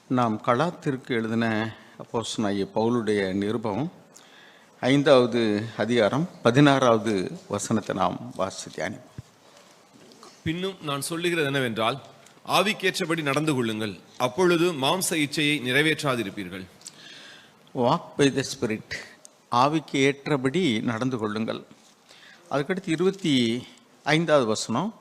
நாம் கலாத்திற்கு எழுதின அப்போஸ்தலனாகிய பவுலுடைய நிருபம் 5வது அதிகாரம் 16வது வசனத்தை நாம் வாசித்து தியானிப்போம். பின்னும் நான் சொல்லுகிறது என்னவென்றால், ஆவிக்கேற்றபடி நடந்து கொள்ளுங்கள், அப்பொழுது மாம்ச இச்சையை நிறைவேற்றாதிருப்பீர்கள். வாக் பை த ஸ்பிரிட், ஆவிக்கு ஏற்றபடி நடந்து கொள்ளுங்கள். அதுக்கடுத்து 25வது வசனம்,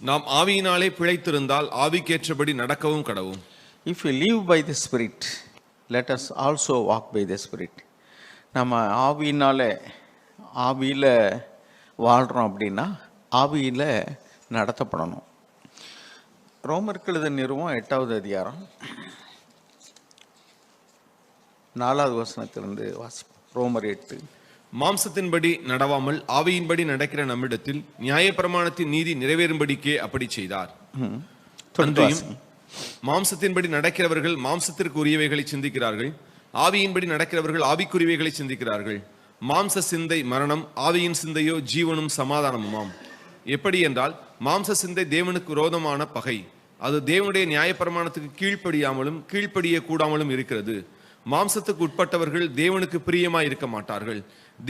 நாம் ஆவியினாலே பிழைத்திருந்தால் ஆவிக்கேற்றபடி நடக்கவும் கடவும். If we live by the Spirit, let us also walk by the Spirit. நம்ம ஆவியில் வாழ்கிறோம் அப்படின்னா ஆவியில் நடத்தப்படணும். ரோமருக்கு எழுதின நிருபம் 8வது அதிகாரம் 4வது வசனத்திலிருந்து வாசிப்போம். ரோமர் 8. மாம்சத்தின்படி நடவாமல் ஆவியின்படி நடக்கிற நம்மிடத்தில் நியாயப்பிரமாணத்தின் நீதி நிறைவேறும்படிக்கே அப்படி செய்தார். மாம்சத்தின்படி நடக்கிறவர்கள் மாம்சத்திற்கு உரியவைகளை சிந்திக்கிறார்கள், ஆவியின்படி நடக்கிறவர்கள் ஆவிக்குரியவைகளை சிந்திக்கிறார்கள். மாம்ச சிந்தை மரணம், ஆவியின் சிந்தையோ ஜீவனும் சமாதானமுமாம். எப்படி என்றால், மாம்ச சிந்தை தேவனுக்கு விரோதமான பகை. அது தேவனுடைய நியாயப்பிரமாணத்துக்கு கீழ்ப்படியாமலும் கீழ்ப்படிய கூடாமலும் இருக்கிறது. மாம்சத்துக்கு உட்பட்டவர்கள் தேவனுக்கு பிரியமாய் இருக்க மாட்டார்கள்.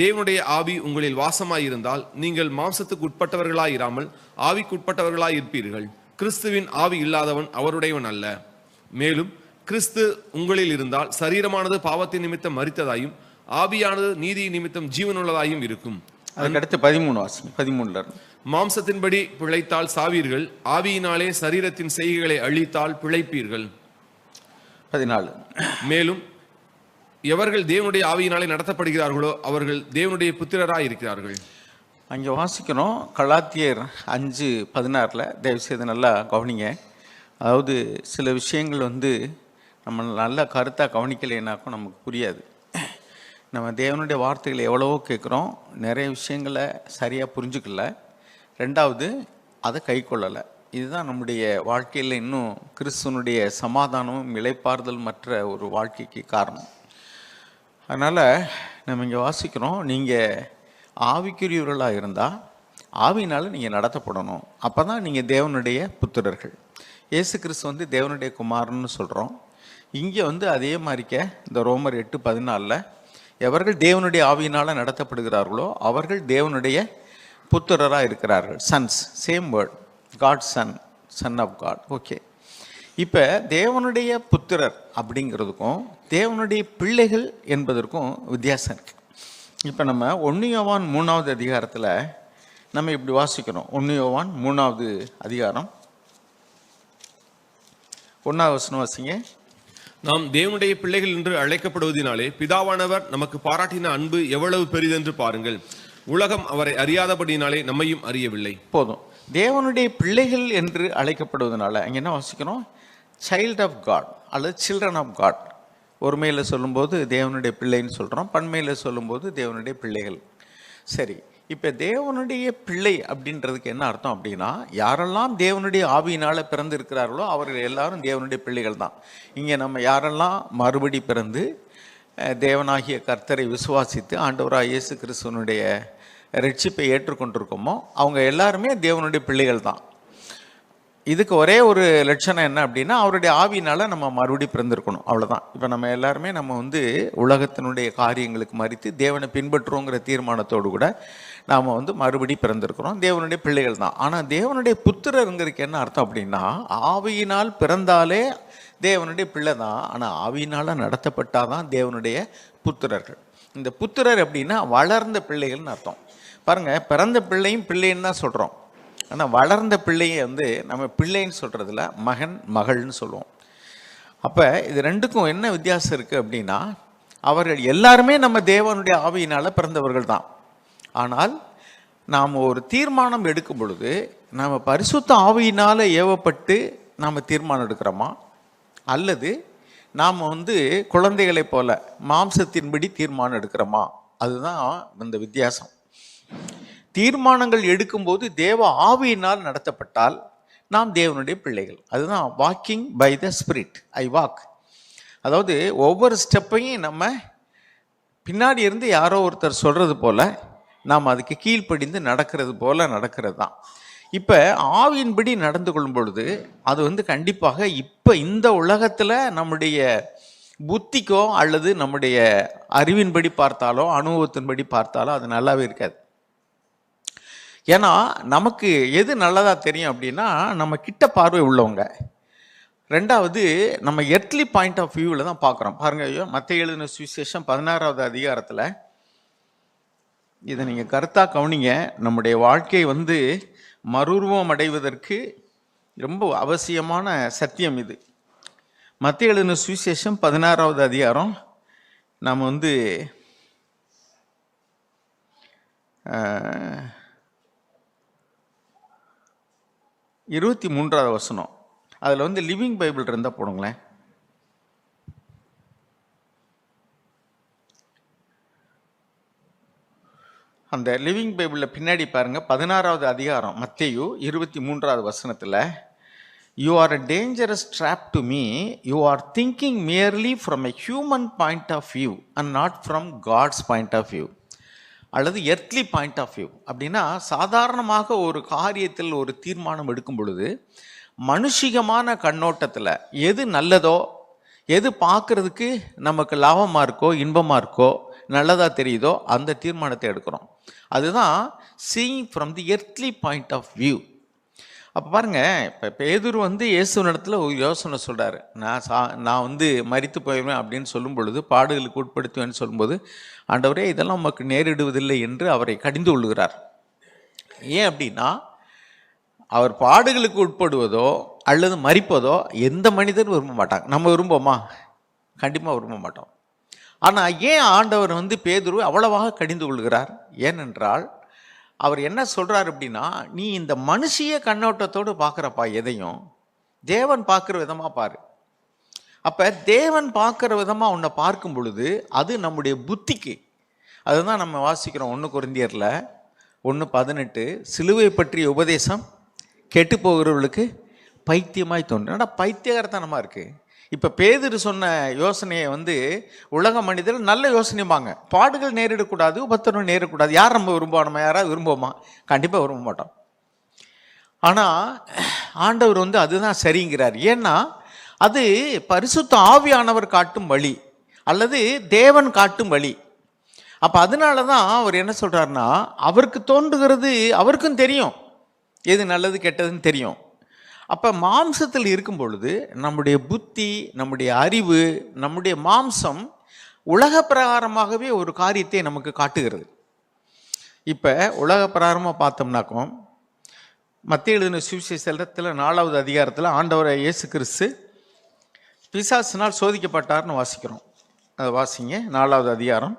தேவனுடைய ஆவி உங்களில் வாசமாயிருந்தால் நீங்கள் மாம்சத்துக்கு உட்பட்டவர்களாயிராமல் ஆவிக்கு உட்பட்டவர்களாய் இருப்பீர்கள். கிறிஸ்துவின் ஆவி இல்லாதவன் அவருடையவன் அல்ல. மேலும் கிறிஸ்து உங்களில் இருந்தால் சரீரமானது பாவத்தின் நிமித்தம் மரித்ததாயும் ஆவியானது நீதி நிமித்தம் ஜீவனுள்ளதாயும் இருக்கும். அதுக்கடுத்து 13 மாம்சத்தின்படி பிழைத்தால் சாவீர்கள், ஆவியினாலே சரீரத்தின் செய்கைகளை அழித்தால் பிழைப்பீர்கள். 14 மேலும் எவர்கள் தேவனுடைய ஆவியினாலே நடத்தப்படுகிறார்களோ அவர்கள் தேவனுடைய புத்திரராய் இருக்கிறார்கள். அங்கே வாசிக்கிறோம் கலாத்தியர் 5:16 தயவுசெய்து நல்லா கவனிங்க. அதாவது சில விஷயங்கள் நம்ம நல்ல கருத்தாக கவனிக்கலைனாக்கும் நமக்கு புரியாது. நம்ம தேவனுடைய வார்த்தைகளை எவ்வளவோ கேட்குறோம், நிறைய விஷயங்களை சரியாக புரிஞ்சுக்கல, ரெண்டாவது அதை கை கொள்ளலை. இதுதான் நம்முடைய வாழ்க்கையில் இன்னும் கிறிஸ்துவனுடைய சமாதானமும் இளைப்பாறுதல் மற்ற ஒரு வாழ்க்கைக்கு காரணம். அதனால் நம்ம இங்கே வாசிக்கிறோம், நீங்கள் ஆவிக்குரியவர்களாக இருந்தால் ஆவியினால் நீங்கள் நடத்தப்படணும். அப்போ தான் நீங்கள் தேவனுடைய புத்திரர்கள். இயேசு கிறிஸ்து தேவனுடைய குமாரன்னு சொல்கிறோம். இங்கே அதே மாதிரிக்க இந்த ரோமர் 8:14 எவர்கள் தேவனுடைய ஆவியினால் நடத்தப்படுகிறார்களோ அவர்கள் தேவனுடைய புத்திரராக இருக்கிறார்கள். Sons, same word, God son, son of God. Okay, இப்போ தேவனுடைய புத்திரர் அப்படிங்கிறதுக்கும் தேவனுடைய பிள்ளைகள் என்பதற்கும் வித்தியாசம் இருக்குது. இப்போ நம்ம 1 யோவான் 3வது அதிகாரத்தில் நம்ம இப்படி வாசிக்கிறோம். 1 யோவான் 3வது அதிகாரம் 1வது வசனம் வாசிங்க. நாம் தேவனுடைய பிள்ளைகள் என்று அழைக்கப்படுவதனாலே பிதாவானவர் நமக்கு பாராட்டின அன்பு எவ்வளவு பெரிதென்று பாருங்கள். உலகம் அவரை அறியாதபடினாலே நம்மையும் அறியவில்லை. போதும். தேவனுடைய பிள்ளைகள் என்று அழைக்கப்படுவதனால அங்கே என்ன வாசிக்கிறோம்? சைல்ட் ஆஃப் காட் அல்லது சில்ட்ரன் ஆஃப் காட். ஒருமையில் சொல்லும்போது தேவனுடைய பிள்ளைன்னு சொல்கிறோம், பன்மையில் சொல்லும்போது தேவனுடைய பிள்ளைகள். சரி, இப்போ தேவனுடைய பிள்ளை அப்படின்றதுக்கு என்ன அர்த்தம் அப்படின்னா, யாரெல்லாம் தேவனுடைய ஆவியினால் பிறந்து இருக்கிறார்களோ அவர்கள் எல்லாரும் தேவனுடைய பிள்ளைகள் தான். இங்கே நம்ம யாரெல்லாம் மறுபடி பிறந்து தேவனாகிய கர்த்தரை விசுவாசித்து ஆண்டவராக இயேசு கிறிஸ்துவனுடைய ரட்சிப்பை ஏற்றுக்கொண்டிருக்கோமோ அவங்க எல்லாருமே தேவனுடைய பிள்ளைகள் தான். இதுக்கு ஒரே ஒரு லட்சணம் என்ன அப்படின்னா, அவருடைய ஆவியினால் நம்ம மறுபடி பிறந்திருக்கணும், அவ்வளோதான். இப்போ நம்ம எல்லாருமே நம்ம உலகத்தினுடைய காரியங்களுக்கு மறித்து தேவனை பின்பற்றுவோங்கிற தீர்மானத்தோடு கூட நாம் மறுபடி பிறந்திருக்கிறோம், தேவனுடைய பிள்ளைகள் தான். ஆனால் தேவனுடைய புத்திரருங்கிறதுக்கு என்ன அர்த்தம் அப்படின்னா, ஆவியினால் பிறந்தாலே தேவனுடைய பிள்ளை தான், ஆனால் ஆவியினால் நடத்தப்பட்டால் தான் தேவனுடைய புத்திரர்கள். இந்த புத்திரர் அப்படின்னா வளர்ந்த பிள்ளைகள்னு அர்த்தம். பாருங்கள், பிறந்த பிள்ளையும் பிள்ளைன்னு தான் சொல்கிறோம், ஆனால் வளர்ந்த பிள்ளையை நம்ம பிள்ளைன்னு சொல்கிறதுல மகன் மகள்னு சொல்லுவோம். அப்போ இது ரெண்டுக்கும் என்ன வித்தியாசம் இருக்குது அப்படின்னா, அவர்கள் எல்லாருமே நம்ம தேவனுடைய ஆவியினால் பிறந்தவர்கள் தான். ஆனால் நாம் ஒரு தீர்மானம் எடுக்கும் பொழுது நாம் பரிசுத்த ஆவியினால் ஏவப்பட்டு நாம் தீர்மானம் எடுக்கிறோமா, அல்லது நாம் குழந்தைகளை போல மாம்சத்தின்படி தீர்மானம் எடுக்கிறோமா? அதுதான் இந்த வித்தியாசம். தீர்மானங்கள் எடுக்கும்போது தேவ ஆவியினால் நடத்தப்பட்டால் நாம் தேவனுடைய பிள்ளைகள். அதுதான் walking by the spirit. I walk, அதாவது ஒவ்வொரு ஸ்டெப்பையும் நம்ம பின்னாடி இருந்து யாரோ ஒருத்தர் சொல்கிறது போல் நாம் அதுக்கு கீழ்ப்படிந்து நடக்கிறது போல் நடக்கிறது தான். இப்போ ஆவியின்படி நடந்து கொள்ளும் பொழுது அது வந்து கண்டிப்பாக இப்போ இந்த உலகத்தில் நம்முடைய புத்திக்கோ அல்லது நம்முடைய அறிவின்படி பார்த்தாலோ அனுபவத்தின்படி பார்த்தாலோ அது நல்லாவே இருக்காது. ஏன்னா நமக்கு எது நல்லதா தெரியும் அப்படின்னா நம்ம கிட்ட பார்வை உள்ளவங்க. ரெண்டாவது நம்ம எர்த்லி பாயிண்ட் ஆஃப் வியூவில் தான் பார்க்குறோம். பாருங்க, ஐயோ மத்தேயு எழுதின சுவிசேஷம் 16வது அதிகாரத்தில் இதை நீங்கள் கருத்தாக கவனிங்க. நம்முடைய வாழ்க்கை வந்து மறுரூபம் அடைவதற்கு ரொம்ப அவசியமான சத்தியம் இது. மத்தேயு எழுதின சுவிசேஷம் 16வது அதிகாரம் நாம் வந்து 23வது வசனம். அதில் வந்து லிவிங் பைபிள் இருந்தால் போடுங்களேன். அந்த லிவிங் பைபிளில் பின்னாடி பாருங்கள், 16வது அதிகாரம் மத்தேயு 23வது வசனத்தில், you are a dangerous trap to me, you are thinking merely from a human point of view and not from God's point of view, அல்லது எர்த்லி பாயிண்ட் ஆஃப் வியூ. அப்படின்னா சாதாரணமாக ஒரு காரியத்தில் ஒரு தீர்மானம் எடுக்கும் பொழுது மனுஷிகமான கண்ணோட்டத்தில் எது நல்லதோ, எது பார்க்குறதுக்கு நமக்கு லாபமாக இருக்கோ இன்பமாக இருக்கோ நல்லதாக தெரியுதோ அந்த தீர்மானத்தை எடுக்கிறோம். அதுதான் seeing from the earthly point of view. அப்போ பாருங்கள், இப்போ பேதுரு வந்து இயேசுவினிடத்தில் ஒரு யோசனை சொல்கிறாரு. நான் வந்து மரித்து போயிடுவேன் அப்படின்னு சொல்லும் பொழுது, பாடுகளுக்கு உட்படுத்துவேன்னு சொல்லும்போது, ஆண்டவரே இதெல்லாம் நமக்கு நேரிடுவதில்லை என்று அவரை கடிந்து கொள்கிறார். ஏன் அப்படின்னா, அவர் பாடுகளுக்கு உட்படுவதோ அல்லது மரிப்பதோ எந்த மனிதரும் விரும்ப மாட்டாங்க. நம்ம விரும்புவோமா? கண்டிப்பாக விரும்ப மாட்டோம். ஆனால் ஏன் ஆண்டவர் வந்து பேதுரு அவ்வளவாக கடிந்து கொள்கிறார்? ஏனென்றால் அவர் என்ன சொல்கிறார் அப்படின்னா, நீ இந்த மனுஷிய கண்ணோட்டத்தோடு பார்க்குறப்பா எதையும் தேவன் பார்க்குற விதமாக பாரு. அப்போ தேவன் பார்க்குற விதமாக உன்னை பார்க்கும் பொழுது அது நம்முடைய புத்திக்கு, அதுதான் நம்ம வாசிக்கிறோம் 1 கொரிந்தியரில் 1:18, சிலுவை பற்றிய உபதேசம் கெட்டு போகிறவர்களுக்கு பைத்தியமாய் தோன்றும். ஏன்னா பைத்தியகாரத்தனமாக இருக்குது. இப்போ பேதுரு சொன்ன யோசனையை வந்து உலக மனிதர்கள் நல்ல யோசனைப்பாங்க. பாடுகள் நேரிடக்கூடாது, உபத்திரம் நேரிடக்கூடாது. யார் நம்ம விரும்புவோம்? நம்ம யாராவது விரும்புவோமா? கண்டிப்பாக விரும்ப மாட்டோம். ஆனால் ஆண்டவர் வந்து அதுதான் சரிங்கிறார். ஏன்னா அது பரிசுத்த ஆவியானவர் காட்டும் வழி அல்லது தேவன் காட்டும் வழி. அப்போ அதனால தான் அவர் என்ன சொல்கிறாருன்னா, அவருக்கு தோன்றுகிறது அவருக்கும் தெரியும், எது நல்லது கெட்டதுன்னு தெரியும். அப்போ மாம்சத்தில் இருக்கும் பொழுது நம்முடைய புத்தி, நம்முடைய அறிவு, நம்முடைய மாம்சம் உலக பிரகாரமாகவே ஒரு காரியத்தை நமக்கு காட்டுகிறது. இப்போ உலக பிரகாரமாக பார்த்தோம்னாக்கும், மத்தேயு எழுதின சுவிசேஷத்தில் 4வது அதிகாரத்தில் ஆண்டவர் இயேசு கிறிஸ்து பிசாசினால் சோதிக்கப்பட்டார்னு வாசிக்கிறோம். அதை வாசிங்க. 4வது அதிகாரம்.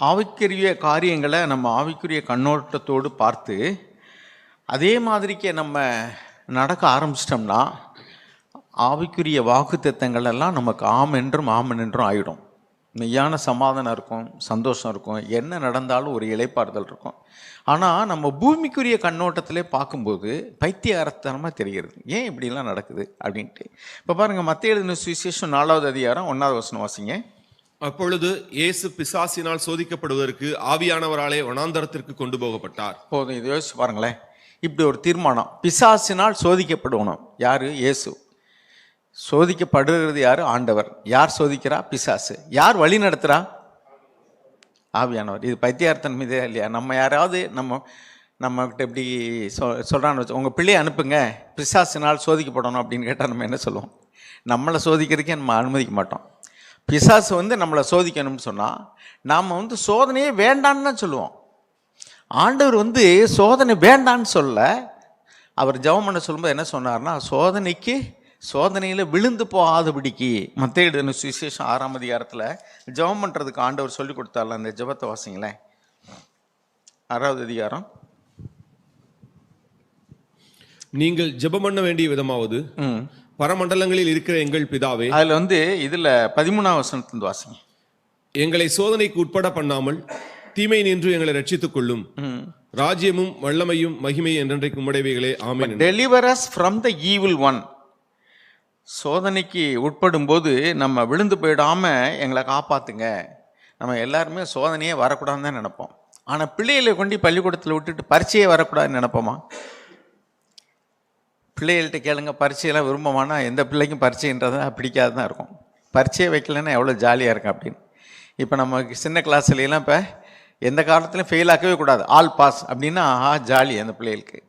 ஆவிக்குரிய காரியங்களை நம்ம ஆவிக்குரிய கண்ணோட்டத்தோடு பார்த்து அதே மாதிரிக்கே நம்ம நடக்க ஆரம்பிச்சிட்டோம்னா ஆவிக்குரிய வாக்குத்தத்தங்கள் எல்லாம் நமக்கு ஆம் என்றும் ஆகிடும். மெய்யான சமாதானம் இருக்கும், சந்தோஷம் இருக்கும், என்ன நடந்தாலும் ஒரு இளைப்பாறுதல் இருக்கும். ஆனால் நம்ம பூமிக்குரிய கண்ணோட்டத்திலே பார்க்கும்போது பைத்தியகாரத்தனமாக தெரிகிறது. ஏன் இப்படிலாம் நடக்குது அப்படின்ட்டு. இப்போ பாருங்கள், மத்தேயு எழுதின சுவிசேஷம் 4வது அதிகாரம் 1வது வசனம் வாசிங்க. அப்பொழுது இயேசு பிசாசினால் சோதிக்கப்படுவதற்கு ஆவியானவராலே வனாந்தரத்திற்கு கொண்டு போகப்பட்டார். போதும், இதை யோசிச்சு பாருங்களேன். இப்படி ஒரு தீர்மானம், பிசாசினால் சோதிக்கப்படணும். யார்? இயேசு. சோதிக்கப்படுகிறது யார்? ஆண்டவர். யார் சோதிக்கிறா? பிசாசு. யார் வழி நடத்துகிறா? ஆவியானவர். இது பைத்தியார்த்தன் மீதே இல்லையா? நம்ம யாராவது நம்மகிட்ட இப்படி சொல்கிறான்னு வச்சு, உங்கள் பிள்ளையை அனுப்புங்க பிசாசினால் சோதிக்கப்படணும் அப்படின்னு கேட்டால் நம்ம என்ன சொல்லுவோம்? நம்மளை சோதிக்கிறதுக்கே நம்ம அனுமதிக்க மாட்டோம். பிசாசு வந்து நம்மளை சோதிக்கணும்னு சொன்னால் நாம் வந்து சோதனையே வேண்டான்னு தான் சொல்லுவோம். ஆண்டவர் வந்து சோதனை வேண்டான்னு சொல்ல, அவர் ஜெபம் பண்ண சொல்லும்போது என்ன சொன்னார்னா, சோதனையில் விழுந்து போகாதபடிக்கு. மத்தேயு எழுதின சுவிசேஷம் 6ஆம் அதிகாரத்தில் ஜெபம் பண்ணுறதுக்கு ஆண்டவர் சொல்லி கொடுத்தார்ல, அந்த ஜெபத்தை வாசிங்களேன். 6வது அதிகாரம். நீங்கள் ஜெபம் பண்ண வேண்டிய விதமாவது, பரமண்டலங்களில் இருக்கிற எங்கள் பிதாவே. அதில் வந்து இதில் 13ஆம் வசனத்திலிருந்து வாசிங்க. எங்களை சோதனைக்கு உட்பட பண்ணாமல் தீமை நின்று எங்களை ரட்சித்துக் கொள்ளும். ராஜ்யமும் வல்லமையும் மகிமையும் என்றென்றைக்கும் உடையவைகளே. ஆமென். Deliver us from the evil one. சோதனைக்கு உட்படும் போது நம்ம விழுந்து போயிடாம எங்களை காப்பாத்துங்க. நம்ம எல்லாருமே சோதனையே வரக்கூடாதுன்னு தான் நினைப்போம். ஆனால் பிள்ளைகளை கொண்டு பள்ளிக்கூடத்தில் விட்டுட்டு பரீட்சையே வரக்கூடாதுன்னு நினைப்போமா? பிள்ளைகள்கிட்ட கேளுங்க, பரீட்சையெல்லாம் விரும்பமானா எந்த பிள்ளைக்கும் பரீட்சைன்றது பிடிக்காது தான் இருக்கும். பரீட்சையை வைக்கலன்னா எவ்வளோ ஜாலியாக இருக்கும் அப்படின்னு. இப்போ நமக்கு சின்ன கிளாஸ்லாம் இப்போ எந்த காலத்துலையும் ஃபெயில் ஆக்கவே கூடாது, ஆல் பாஸ் அப்படின்னா ஜாலி அந்த பிள்ளைகளுக்கு.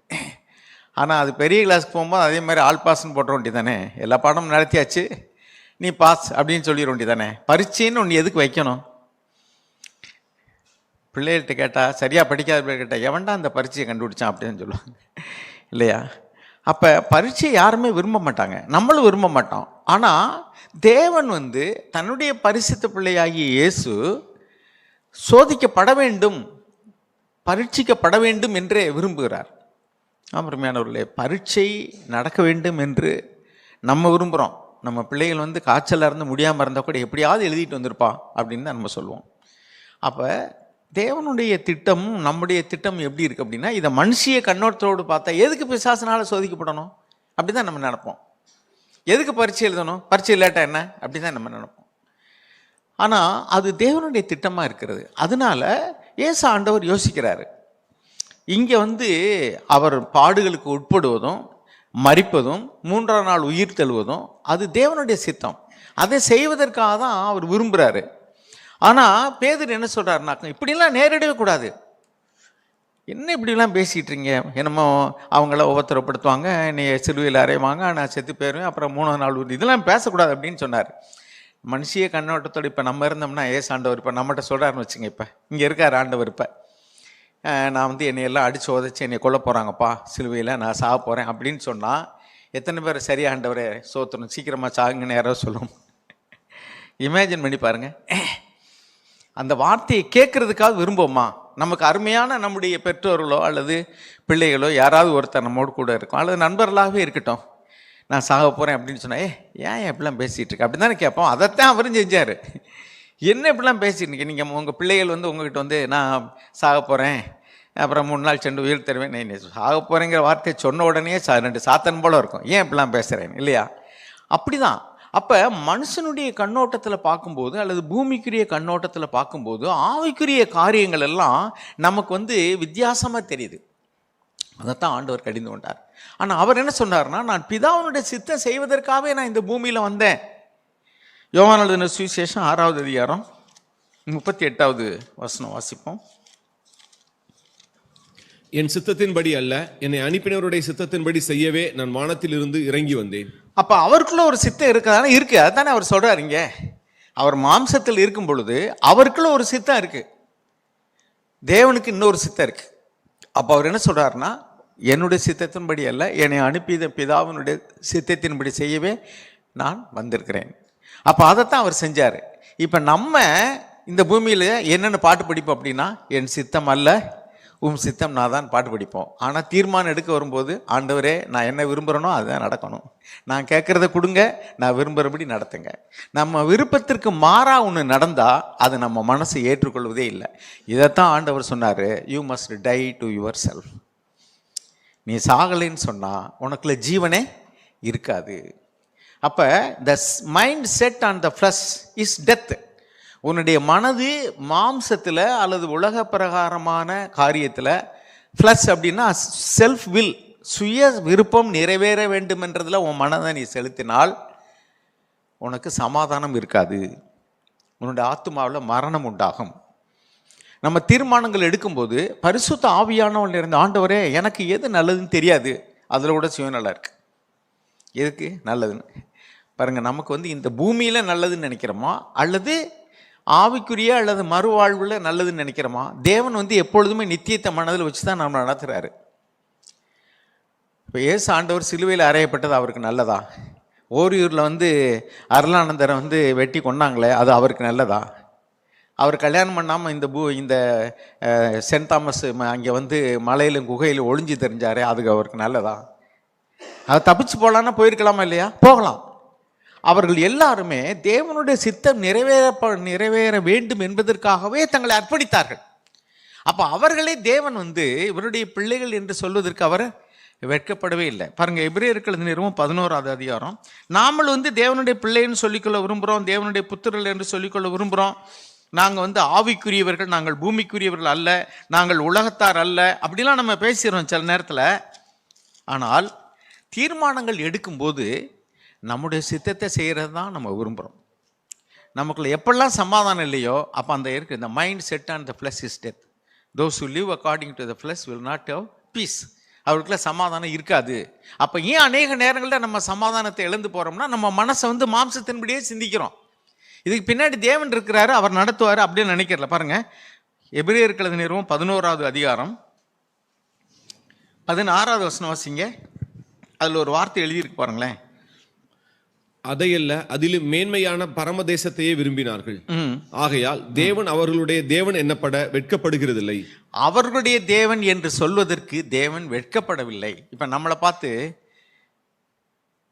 ஆனால் அது பெரிய கிளாஸுக்கு போகும்போது அதே மாதிரி ஆல் பாஸ்ன்னு போட்ட வேண்டி தானே, எல்லா பாடமும் நடத்தியாச்சு நீ பாஸ் அப்படின்னு சொல்லிட வேண்டி தானே. பரீட்சைன்னு ஒன்று எதுக்கு வைக்கணும்? பிள்ளைகள்கிட்ட கேட்டால், சரியாக படிக்காத பிள்ளை கேட்டால், எவன்டா அந்த பரீட்சையை கண்டுபிடிச்சான் அப்படின்னு சொல்லுவாங்க இல்லையா? அப்போ பரீட்சை யாருமே விரும்ப மாட்டாங்க, நம்மளும் விரும்ப மாட்டோம். ஆனால் தேவன் தன்னுடைய பரிசுத்த பிள்ளையாகிய இயேசு சோதிக்கப்பட வேண்டும், பரீட்சிக்கப்பட வேண்டும் என்றே விரும்புகிறார். அருமையானவர்களே, பரீட்சை நடக்க வேண்டும் என்று நம்ம விரும்புகிறோம். நம்ம பிள்ளைகள் காய்ச்சலாக இருந்து முடியாமல் இருந்தால் கூட எப்படியாவது எழுதிட்டு வந்திருப்பா அப்படின்னு தான் நம்ம சொல்லுவோம். அப்போ தேவனுடைய திட்டம் நம்முடைய திட்டம் எப்படி இருக்குது அப்படின்னா, இதை மனுஷிய கண்ணோட்டத்தோடு பார்த்தா எதுக்கு பிசாசுனால சோதிக்கப்படணும் அப்படி தான் நம்ம நினைப்போம். எதுக்கு பரீட்சை எழுதணும், பரீட்சை இல்லாட்டா என்ன அப்படி தான் நம்ம நினைப்போம். ஆனால் அது தேவனுடைய திட்டமாக இருக்கிறது. அதனால இயேசு ஆண்டவர் யோசிக்கிறாரு, இங்கே அவர் பாடுகளுக்கு உட்படுவதும் மரிப்பதும் 3ஆம் நாள் உயிர் தெழுவதும் அது தேவனுடைய சித்தம். அதை செய்வதற்காக தான் அவர் விரும்புகிறாரு. ஆனால் பேதுரு என்ன சொல்கிறாருனாக்க, இப்படிலாம் நேரிடவே கூடாது, என்ன இப்படிலாம் பேசிகிட்டு இருக்கீங்க, என்னமோ அவங்கள உபத்திரப்படுத்துவாங்க, நீ சிலுவையில் அறைவாங்க, நான் செத்து போயிடுவேன், அப்புறம் 3ஆம் நாள் உயிர், இதெல்லாம் பேசக்கூடாது அப்படின்னு சொன்னார். மனுஷிய கண்ணோட்டத்தோடு இப்போ நம்ம இருந்தோம்னா ஆண்டவர் இப்போ நம்மகிட்ட சொல்கிறாருன்னு வச்சுங்க, இப்போ இங்கே இருக்கார் ஆண்டவர், இப்போ நான் என்னையெல்லாம் அடித்து உதச்சி என்னை கொல்ல போகிறாங்கப்பா சிலுவையில், நான் சாக போகிறேன் அப்படின்னு சொன்னால் எத்தனை பேர் சரி ஆண்டவரே சோத்துணும் சீக்கிரமாக சாகுங்கன்னு யாராவது சொல்லுவோம்? இமேஜின் பண்ணி பாருங்கள். அந்த வார்த்தையை கேட்குறதுக்காக விரும்புவோமா? நமக்கு அருமையான நம்முடைய பெற்றோர்களோ அல்லது பிள்ளைகளோ யாராவது ஒருத்தர் நம்மோடு கூட இருக்கும், அல்லது நண்பர்களாகவே இருக்கட்டும், நான் சாக போகிறேன் அப்படின்னு சொன்னேன், ஏன் எப்படிலாம் பேசிகிட்டு இருக்கு அப்படின்னு தானே கேட்போம். அதைத்தான் அவரும் செஞ்சார். என்ன இப்படிலாம் பேசிட்டு இருக்கீங்க, நீங்கள் உங்கள் பிள்ளைகள் உங்ககிட்ட நான் சாக போகிறேன், அப்புறம் 3 நாள் சென்று உயிர் தருவேன், நீ சாக போகிறேங்கிற வார்த்தையை சொன்ன உடனே 2 சாத்தன் போல இருக்கும், ஏன் இப்படிலாம் பேசுகிறேன் இல்லையா? அப்படி தான். அப்போ மனுஷனுடைய கண்ணோட்டத்தில் பார்க்கும்போது அல்லது பூமிக்குரிய கண்ணோட்டத்தில் பார்க்கும்போது ஆவிக்குரிய காரியங்கள் எல்லாம் நமக்கு வித்தியாசமாக தெரியுது. அதைத்தான் ஆண்டவர் கடிந்து கொண்டார். ஆனால் அவர் என்ன சொன்னார்னா, நான் பிதாவினுடைய சித்தம் செய்வதற்காகவே நான் இந்த பூமியில் வந்தேன். யோவான் எழுதின சுவிசேஷம் 6ஆவது அதிகாரம் 38வது வசனம் வாசிப்போம். என் சித்தத்தின்படி அல்ல, என்னை அனுப்பினவருடைய சித்தத்தின்படி செய்யவே நான் வானத்தில் இருந்து இறங்கி வந்தேன். அப்போ அவருக்குள்ள ஒரு சித்தம் இருக்குதானே? இருக்கு, அதுதானே அவர் சொல்றாருங்க. அவர் மாம்சத்தில் இருக்கும் பொழுது அவருக்குள்ள ஒரு சித்தம் இருக்கு, தேவனுக்கு இன்னொரு சித்தம் இருக்கு. அப்போ அவர் என்ன சொல்றாருன்னா, என்னுடைய சித்தத்தின்படி அல்ல, என்னை அனுப்பிய பிதாவினுடைய சித்தத்தின்படி செய்யவே நான் வந்திருக்கிறேன். அப்போ அதைத்தான் அவர் செஞ்சார். இப்போ நம்ம இந்த பூமியில் என்னென்ன பாட்டு படிப்போம் அப்படின்னா, என் சித்தம் அல்ல சித்தம் நான் தான் பாட்டு படிப்போம். ஆனால் தீர்மானம் எடுக்க வரும்போது, ஆண்டவரே நான் என்ன விரும்புகிறேனோ அதுதான் நடக்கணும், நான் கேட்குறத கொடுங்க, நான் விரும்புகிறபடி நடத்துங்க. நம்ம விருப்பத்திற்கு மாறாக ஒன்று நடந்தால் அது நம்ம மனசை ஏற்றுக்கொள்வதே இல்லை. இதைத்தான் ஆண்டவர் சொன்னார், you must die to yourself. நீ சாகலைன்னு சொன்னால் உனக்குள்ள ஜீவனே இருக்காது. அப்போ the mind set on the flesh is death. உன்னுடைய மனது மாம்சத்தில் அல்லது உலக பிரகாரமான காரியத்தில், ஃப்ளஷ் அப்படின்னா செல்ஃப் வில், சுய விருப்பம் நிறைவேற வேண்டும் என்றதில் உன் மனதை நீ செலுத்தினால் உனக்கு சமாதானம் இருக்காது, உன்னுடைய ஆத்மாவில் மரணம் உண்டாகும். நம்ம தீர்மானங்கள் எடுக்கும்போது பரிசுத்த ஆவியானவன் இருந்த ஆண்டவரே எனக்கு எது நல்லதுன்னு தெரியாது, அதில் கூட சுயநலம் இருக்கு. எதுக்கு நல்லதுன்னு பாருங்கள். நமக்கு இந்த பூமியில் நல்லதுன்னு நினைக்கிறோமா அல்லது ஆவிக்குரிய அல்லது மறுவாழ்வில் நல்லதுன்னு நினைக்கிறோமா? தேவன் எப்பொழுதுமே நித்தியத்தை மனதில் வச்சு தான் நம்ம நடத்துகிறாரு. இப்போ இயேசு ஆண்டவர் சிலுவையில் அறையப்பட்டது அவருக்கு நல்லதா? ஓரியூரில் அருளானந்தரை வெட்டி கொண்டாங்களே, அது அவருக்கு நல்லதா? அவர் கல்யாணம் பண்ணாமல் இந்த சென்ட் தாமஸ் அங்கே மலையிலும் குகையில் ஒளிஞ்சு தெரிஞ்சாரே, அதுக்கு அவருக்கு நல்லதா? அதை தப்பிச்சு போகலான்னா போயிருக்கலாமா இல்லையா? போகலாம். அவர்கள் எல்லாருமே தேவனுடைய சித்தம் நிறைவேற வேண்டும் என்பதற்காகவே தங்களை அர்ப்பணித்தார்கள். அப்போ அவர்களே தேவன் இவருடைய பிள்ளைகள் என்று சொல்வதற்கு அவர் வெட்கப்படவே இல்லை. பாருங்கள், எபிரேயருக்கு எழுதின நிருபம் 11வது அதிகாரம். நாமல் தேவனுடைய பிள்ளைன்னு சொல்லிக்கொள்ள விரும்புகிறோம், தேவனுடைய புத்திரர்கள் என்று சொல்லிக்கொள்ள விரும்புகிறோம். நாங்கள் வந்து ஆவிக்குரியவர்கள், நாங்கள் பூமிக்குரியவர்கள் அல்ல, நாங்கள் உலகத்தார் அல்ல, அப்படிலாம் நம்ம பேசிடுறோம் சில நேரத்தில். ஆனால் தீர்மானங்கள் எடுக்கும்போது நம்முடைய சித்தத்தை செய்கிறது தான் நம்ம விரும்புகிறோம். நமக்குள்ள எப்பெல்லாம் சமாதானம் இல்லையோ அப்போ அந்த இருக்கு, இந்த mind set and the flesh is death. Those who live according to the flesh will not have peace. அவருக்குள்ள சமாதானம் இருக்காது. அப்போ ஏன் அநேக நேரங்களில் நம்ம சமாதானத்தை இழந்து போகிறோம்னா, நம்ம மனசை வந்து மாம்சத்தின்படியே சிந்திக்கிறோம். இதுக்கு பின்னாடி தேவன் இருக்கிறாரு, அவர் நடத்துவார் அப்படின்னு நினைக்கிறல. பாருங்க, எபிரேயர் எழுதின நிருபம் 11வது அதிகாரம் 16வது வசனம் வாசிங்க. அதில் ஒரு வார்த்தை எழுதியிருக்கு பாருங்களேன். அதையல்ல, அதிலும் மேன்மையான பரமதேசத்தையே விரும்பினார்கள். ஆகையால் தேவன் அவர்களுடைய தேவன் என்னப்பட வெட்கப்படுகிறதில்லை. அவர்களுடைய தேவன் என்று சொல்வதற்கு தேவன் வெட்கப்படவில்லை. இப்ப நம்மளை பார்த்து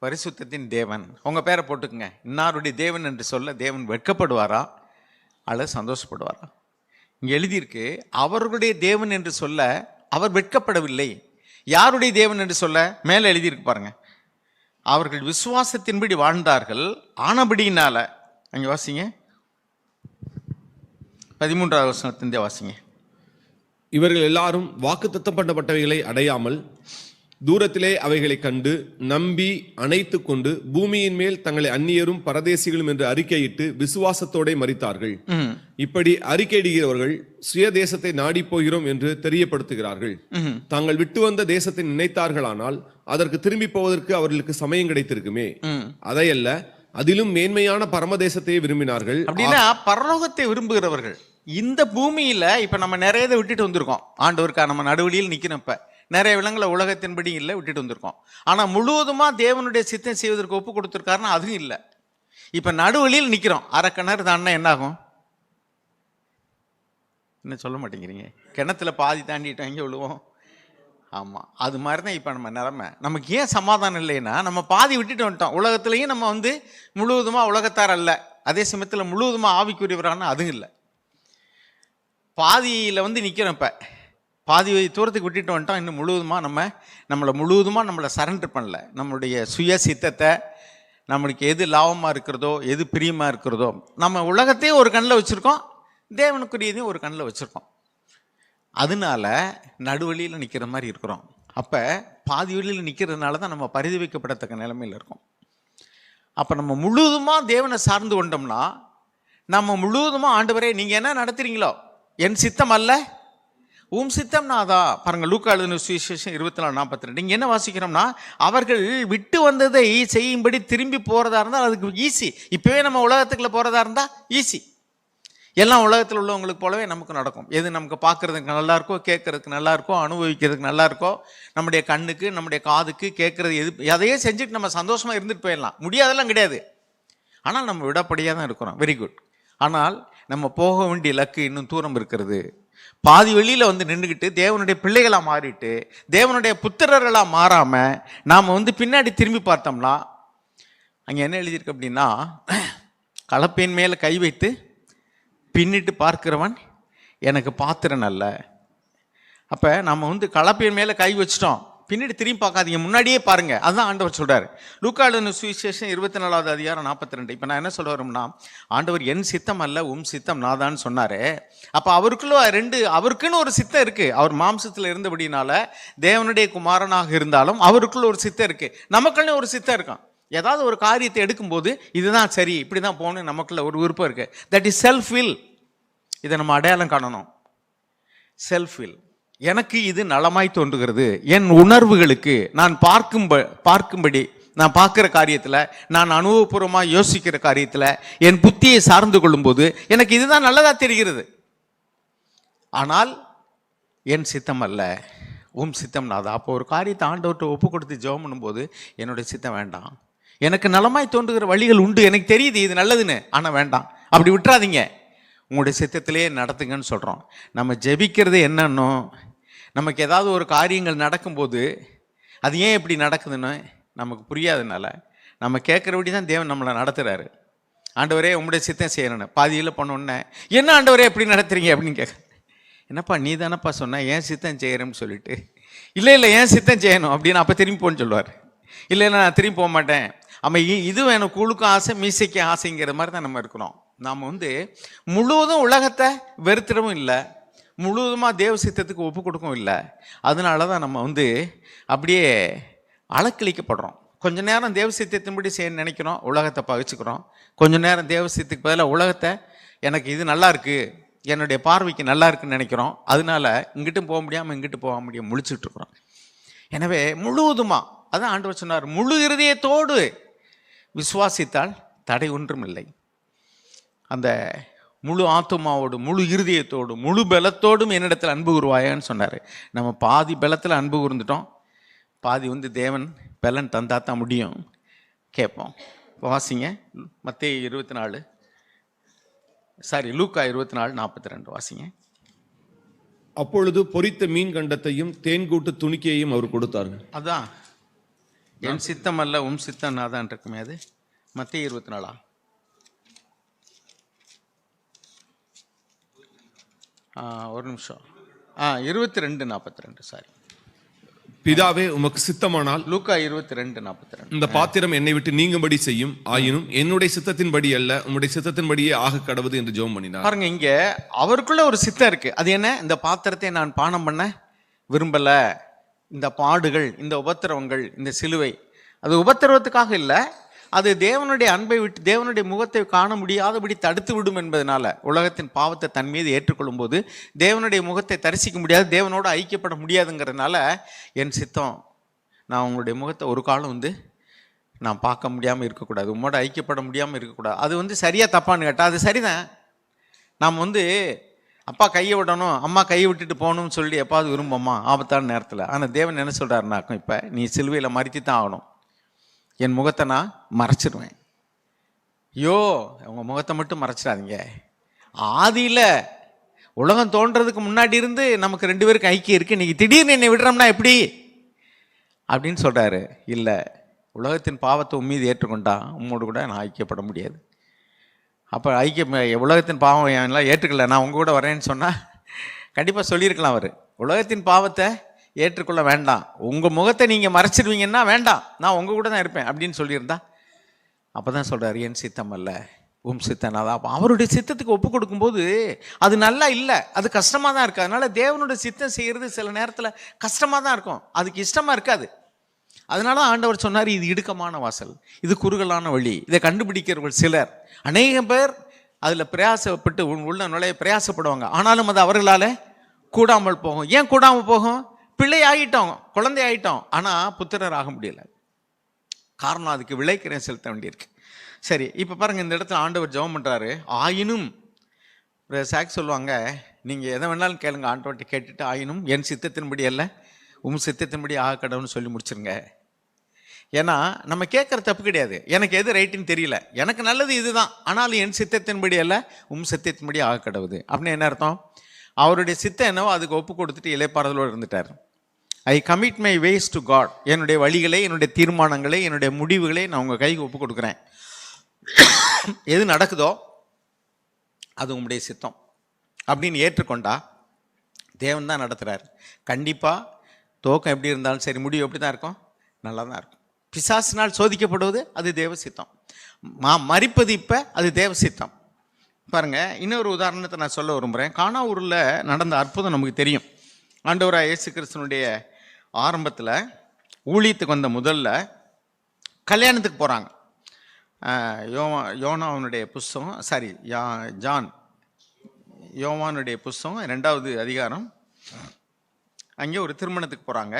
பரிசுத்தத்தின் தேவன், உங்க பேரை போட்டுக்குங்க, இன்னாருடைய தேவன் என்று சொல்ல தேவன் வெட்கப்படுவாரா அல்லது சந்தோஷப்படுவாரா? இங்க எழுதியிருக்கு, அவர்களுடைய தேவன் என்று சொல்ல அவர் வெட்கப்படவில்லை. யாருடைய தேவன் என்று சொல்ல மேல எழுதியிருக்கு பாருங்க. அவர்கள் விசுவாசத்தின்படி வாழ்ந்தார்கள், ஆனபடியினால. அங்க வாசிங்க, 13வது வசனத்தின் வாசிங்க. இவர்கள் எல்லாரும் வாக்குத்தத்தம் பண்ணப்பட்டவைகளை அடையாமல் தூரத்திலே அவைகளை கண்டு நம்பி அணைத்து கொண்டு பூமியின் மேல் தங்களை அந்நியரும் பரதேசிகளும் என்று அறிக்கையிட்டு விசுவாசத்தோட மரித்தார்கள். இப்படி அறிக்கையிடுகிறவர்கள் சுய தேசத்தை நாடி போகிறோம் என்று தெரியப்படுத்துகிறார்கள். தாங்கள் விட்டு வந்த தேசத்தை நினைத்தார்களானால் அதற்கு திரும்பி போவதற்கு அவர்களுக்கு சமயம் கிடைத்திருக்குமே. அதையல்ல, அதிலும் மேன்மையான பரமதேசத்தையே விரும்பினார்கள். அப்படின்னா பரலோகத்தை விரும்புகிறவர்கள் இந்த பூமியில இப்ப நம்ம நிறைய விட்டுட்டு வந்திருக்கோம். ஆண்டவருக்கா நம்ம நடுவழியில் நிக்கிறப்ப நிறைய விலங்குகளை உலகத்தின்படி இல்லை விட்டுட்டு வந்திருக்கோம். ஆனா முழுவதுமா தேவனுடைய சித்தம் செய்வதற்கு ஒப்பு கொடுத்திருக்காருன்னா அதுவும் இல்லை. இப்ப நடுவழியில் நிக்கிறோம், அரை கிணறு தாண்டா என்ன ஆகும்? என்ன சொல்ல மாட்டேங்கிறீங்க? கிணத்துல பாதி தாண்டிட்டோம், எங்கே விழுவோம்? ஆமா, அது மாதிரி தான் இப்ப நம்ம நிலைமை. நமக்கு ஏன் சமாதானம் இல்லைன்னா, நம்ம பாதி விட்டுட்டு வந்துட்டோம். உலகத்திலையும் நம்ம வந்து முழுவதுமா உலகத்தார் அல்ல, அதே சமயத்தில் முழுவதுமா ஆவிக்குரியவரான அதுவும் இல்லை. பாதியில் வந்து நிற்கிறோம். இப்போ பாதி தூரத்துக்கு விட்டுட்டு வந்துட்டோம். இன்னும் முழுவதுமாக நம்மளை சரண்டர் பண்ணல. நம்மளுடைய சுய சித்தத்தை, நம்மளுக்கு எது லாபமாக இருக்கிறதோ, எது பிரியமாக இருக்கிறதோ, நம்ம உலகத்தையும் ஒரு கண்ணில் வச்சுருக்கோம், தேவனுக்குரியதையும் ஒரு கண்ணில் வச்சுருக்கோம். அதனால நடுவழியில் நிற்கிற மாதிரி இருக்கிறோம். அப்போ பாதி வழியில் நிற்கிறதுனால தான் நம்ம பரிதவிக்கப்படத்தக்க நிலைமையில் இருக்கோம். அப்போ நம்ம முழுவதுமாக தேவனை சார்ந்து கொண்டோம்னா, நம்ம முழுவதுமாக ஆண்டவரே நீங்கள் என்ன நடத்துறீங்களோ, என் சித்தம் அல்ல உம் சித்தம் நாதா. பாருங்க, லூக்கா எழுதின சுவிசேஷம் 24:42. இங்கே என்ன வாசிக்கிறோம்னா, அவர்கள் விட்டு வந்ததை செய்யும்படி திரும்பி போகிறதா இருந்தால் அதுக்கு ஈஸி. இப்போவே நம்ம உலகத்துக்குள்ள போகிறதா இருந்தால் ஈஸி. எல்லாம் உலகத்தில் உள்ளவங்களுக்கு போலவே நமக்கு நடக்கும். எது நமக்கு பார்க்கறதுக்கு நல்லா இருக்கோ, கேட்கறதுக்கு நல்லா இருக்கோ, அனுபவிக்கிறதுக்கு நல்லா இருக்கோ, நம்முடைய கண்ணுக்கு நம்முடைய காதுக்கு கேட்கறது எது, அதையே செஞ்சுட்டு நம்ம சந்தோஷமா இருந்துட்டு போயிடலாம். முடியாதெல்லாம் கிடையாது. ஆனால் நம்ம விடப்படியாக தான் இருக்கிறோம். Very good. ஆனால் நம்ம போக வேண்டிய இலக்கு இன்னும் தூரம் இருக்கிறது. பாதி வெளியில் வந்து நின்றுக்கிட்டு தேவனுடைய பிள்ளைகளாக மாறிட்டு தேவனுடைய புத்திரர்களாக மாறாமல் நாம் வந்து பின்னாடி திரும்பி பார்த்தோம்னா, அங்கே என்ன எழுதியிருக்கு அப்படின்னா, கலப்பையின் மேலே கை வைத்து பின்னிட்டு பார்க்கிறவன் எனக்கு பாத்திரன் அல்ல. அப்போ நம்ம வந்து கலப்பையின் மேலே கை வச்சிட்டோம், பின்னாடி திரும்பி பார்க்காதீங்க, முன்னாடியே பாருங்க. அதுதான் ஆண்டவர் சொல்றாரு. லூக்கா எழுதின சுவிசேஷம் 24வது அதிகாரம் 42. இப்போ நான் என்ன சொல்ல வரோம்னா, ஆண்டவர் என் சித்தம் அல்ல உம் சித்தம் நாதான்னு சொன்னாரு. அப்போ அவருக்குன்னு ஒரு சித்தம் இருக்கு. அவர் மாம்சத்தில் இருந்தபடினால தேவனுடைய குமாரனாக இருந்தாலும் அவருக்குள்ள ஒரு சித்தம் இருக்கு. நமக்குள்ள ஒரு சித்தம் இருக்கும். ஏதாவது ஒரு காரியத்தை எடுக்கும்போது இதுதான் சரி, இப்படி தான் போகணும், நமக்குள்ள ஒரு விருப்பம் இருக்கு. That is self will. இதை நம்ம அடையாளம் காணணும். Self will. எனக்கு இது நலமாய் தோன்றுகிறது, என் உணர்வுகளுக்கு நான் பார்க்கும்படி, நான் பார்க்குற காரியத்தில், நான் அனுபவபூர்வமாக யோசிக்கிற காரியத்தில் என் புத்தியை சார்ந்து கொள்ளும்போது எனக்கு இதுதான் நல்லதா தெரிகிறது. ஆனால் என் சித்தம் அல்ல உம் சித்தம் நாதா. அப்போ ஒரு காரியத்தை ஆண்டவர்கிட்ட ஒப்பு கொடுத்து ஜெபம் பண்ணும்போது, என்னுடைய சித்தம் வேண்டாம், எனக்கு நலமாய் தோன்றுகிற வழிகள் உண்டு, எனக்கு தெரியுது இது நல்லதுன்னு, ஆனால் வேண்டாம், அப்படி விட்டுறாதீங்க, உங்களுடைய சித்தத்திலே நடத்துங்கன்னு சொல்கிறோம். நம்ம ஜெபிக்கிறது என்னன்னோ, நமக்கு ஏதாவது ஒரு காரியங்கள் நடக்கும்போது அது ஏன் இப்படி நடக்குதுன்னு நமக்கு புரியாததுனால நம்ம கேட்குறபடி தான் தேவன் நம்மளை நடத்துகிறாரு. ஆண்டவரே உங்களுடைய சித்தம் செய்யணுன்னு பாதியில் பண்ணோன்னே, என்ன ஆண்டவரே எப்படி நடத்துறீங்க அப்படின்னு கேட்க, என்னப்பா நீ தானப்பா சொன்ன ஏன் சித்தம் செய்கிறேன்னு சொல்லிட்டு, இல்லை ஏன் சித்தம் செய்யணும் அப்படின்னு அப்போ திரும்பி போன்னு சொல்லுவார். இல்லை நான் திரும்பி போக மாட்டேன், ஆமாம் இது எனக்கு குழுக்கும் ஆசை மீசைக்கும் ஆசைங்கிற மாதிரி தான் நம்ம இருக்கிறோம். நாம் வந்து முழுவதும் உலகத்தை வெறுத்திடவும் இல்லை, முழுவதுமாக தேவ சித்தத்துக்கு ஒப்பு கொடுக்கவும் இல்லை. அதனால தான் நம்ம வந்து அப்படியே அலக்களிக்கப்படுறோம். கொஞ்ச நேரம் தேவ சித்தத்தின்படி செய்ய நினைக்கிறோம், உலகத்தை பகிச்சுக்கிறோம். கொஞ்ச நேரம் தேவ சித்தத்துக்கு பதிலாக உலகத்தை, எனக்கு இது நல்லா இருக்குது, என்னுடைய பார்வைக்கு நல்லா இருக்குன்னு நினைக்கிறோம். அதனால இங்கிட்டும் போக முடியாமல் இங்கிட்டு போக முடியாமல் முழிச்சுட்டு இருக்கிறோம். எனவே முழுவதுமா, அதான் ஆண்டவர் சொன்னார், முழு இருதயத்தோடு விசுவாசித்தால் தடை ஒன்றும் இல்லை. அந்த முழு ஆத்துமாவோடு, முழு இருதயத்தோடு, முழு பலத்தோடும் என்னிடத்தில் அன்பு கூறுவாயான்னு சொன்னார். நம்ம பாதி பலத்தில் அன்பு கூர்ந்துட்டோம், பாதி வந்து தேவன் பலன் தந்தா தான் முடியும். கேட்போம். வாசிங்க மத்தேயு 24, லூக்கா 24:42 வாசிங்க. அப்பொழுது பொரித்த மீன் கண்டத்தையும் தேன்கூட்டு துணிக்கையையும் அவர் கொடுத்தார்கள். அதான் என் சித்தம் அல்ல உம் சித்தம் தான் இருக்குமே. அது மத்தேயு 24. ஒரு நிமிஷம். 22:42 பிதாவே உமக்கு சித்தமானால் லூக்கா 22:42 இந்த பாத்திரம் என்னை விட்டு நீங்கும்படி செய்யும், ஆயினும் என்னுடைய சித்தத்தின்படி அல்ல உம்முடைய சித்தத்தின்படியே ஆக கடவுது என்று ஜெபம் பண்ணினார். பாருங்க, இங்க அவருக்குள்ள ஒரு சித்தம் இருக்கு. அது என்ன? இந்த பாத்திரத்தை நான் பானம் பண்ண விரும்பல. இந்த பாடுகள், இந்த உபத்திரவங்கள், இந்த சிலுவை, அது உபத்திரவத்துக்காக இல்லை, அது தேவனுடைய அன்பை விட்டு தேவனுடைய முகத்தை காண முடியாதபடி தடுத்து விடும் என்பதனால, உலகத்தின் பாவத்தை தன் மீது ஏற்றுக்கொள்ளும் போது தேவனுடைய முகத்தை தரிசிக்க முடியாது, தேவனோடு ஐக்கியப்பட முடியாதுங்கிறதுனால, என் சித்தம் நான் உங்களுடைய முகத்தை ஒரு காலம் வந்து நான் பார்க்க முடியாமல் இருக்கக்கூடாது, உம்மோட ஐக்கியப்பட முடியாமல் இருக்கக்கூடாது. அது வந்து சரியாக தப்பான்னு கேட்டால் அது சரிதான். நாம் வந்து அப்பா கையை விடணும், அம்மா கையை விட்டுட்டு போகணும்னு சொல்லி எப்பாவது விரும்பமா ஆபத்தான நேரத்தில். ஆனால் தேவன் என்ன சொல்கிறாருனாக்கும், இப்போ நீ சிலுவையில் மறித்து தான் ஆகணும், என் முகத்தை நான் மறைச்சிடுவேன். ஐயோ, உங்கள் முகத்தை மட்டும் மறைச்சிடாதீங்க. ஆதியில் உலகம் தோன்றதுக்கு முன்னாடி இருந்து நமக்கு 2 பேருக்கு ஐக்கியம் இருக்குது, இன்றைக்கி திடீர்னு என்னை விடுறோம்னா எப்படி அப்படின்னு சொல்கிறாரு. இல்லை, உலகத்தின் பாவத்தை உம்மீது ஏற்றுக்கொண்டா உம்மோடு கூட நான் ஐக்கியப்பட முடியாது. அப்போ உலகத்தின் பாவம் எல்லாம் ஏற்றுக்கல, நான் உங்கள் கூட வரேன்னு சொன்னால் கண்டிப்பாக சொல்லியிருக்கலாம் அவர். உலகத்தின் பாவத்தை ஏற்றுக்கொள்ள வேண்டாம், உங்கள் முகத்தை நீங்கள் மறைச்சிடுவீங்கன்னா வேண்டாம், நான் உங்கள் கூட தான் இருப்பேன் அப்படின்னு சொல்லியிருந்தா, அப்போ தான் சொல்கிறார், என் சித்தம் அல்ல உம் சித்தம். அதான் அப்போ அவருடைய சித்தத்துக்கு ஒப்பு கொடுக்கும்போது அது நல்லா இல்லை, அது கஷ்டமாக தான் இருக்குது. அதனால் தேவனுடைய சித்தம் செய்கிறது சில நேரத்தில் கஷ்டமாக தான் இருக்கும், அதுக்கு இஷ்டமாக இருக்காது. அதனால தான் ஆண்டவர் சொன்னார், இது இடுக்கமான வாசல், இது குறுகலான வழி, இதை கண்டுபிடிக்கிறவர்கள் சிலர், அநேகம் பேர் அதில் பிரயாசப்பட்டு உள்ள நுழைய பிரயாசப்படுவாங்க. ஆனாலும் அது அவர்களால் கூடாமல் போகும். ஏன் கூடாமல் போகும்? பிள்ளை ஆகிட்டோம், குழந்தை ஆகிட்டோம், ஆனால் புத்திரர் ஆக முடியலை. காரணம், அதுக்கு விளைக்கிறேன் செலுத்த வேண்டியிருக்கு. சரி, இப்போ பாருங்கள், இந்த இடத்துல ஆண்டவர் ஜெபம் பண்ணுறாரு. ஆயினும் சாக் சொல்லுவாங்க, நீங்கள் எதை வேணாலும் கேளுங்க, ஆண்டவர்கிட்ட கேட்டுட்டு ஆயினும் என் சித்தத்தின்படி அல்ல உம் சித்தத்தின்படி ஆக கடவுள்னு சொல்லி முடிச்சிருங்க. ஏன்னா நம்ம கேட்குற தப்பு கிடையாது, எனக்கு எது ரைட்டுன்னு தெரியல, எனக்கு நல்லது இதுதான், ஆனாலும் என் சித்தத்தின்படி அல்ல உம் சித்தத்தின்படி ஆக கடவுது அப்படின்னு என்ன அர்த்தம்? அவருடைய சித்தம் என்னவோ அதுக்கு ஒப்பு கொடுத்துட்டு இளைப்பாறுதலோடு இருந்துட்டார். I commit my ways to God, என்னுடைய வழிகளை, என்னுடைய தீர்மானங்களை, என்னுடைய முடிவுகளை நான் உங்கள் கைக்கு ஒப்பு கொடுக்குறேன். எது நடக்குதோ அது உங்களுடைய சித்தம் அப்படின்னு ஏற்றுக்கொண்டா தேவன் தான் நடத்துகிறார். கண்டிப்பாக துவக்கம் எப்படி இருந்தாலும் சரி, முடிவு எப்படி தான் இருக்கும்? நல்லா தான் இருக்கும். பிசாசினால் சோதிக்கப்படுவது அது தேவ சித்தம், மரிப்பது இப்போ அது தேவ சித்தம். பாருங்கள், இன்னொரு உதாரணத்தை நான் சொல்ல விரும்புகிறேன். கானாவூரில் நடந்த அற்புதம் நமக்கு தெரியும். ஆண்டவராக இயேசு கிறிஸ்துனுடைய ஆரம்பத்தில் ஊழியத்துக்கு வந்த முதல்ல கல்யாணத்துக்கு போகிறாங்க. யோவானுடைய புஸ்தகம் யோவானுடைய புஸ்தகம் 2வது அதிகாரம். அங்கே ஒரு திருமணத்துக்கு போகிறாங்க.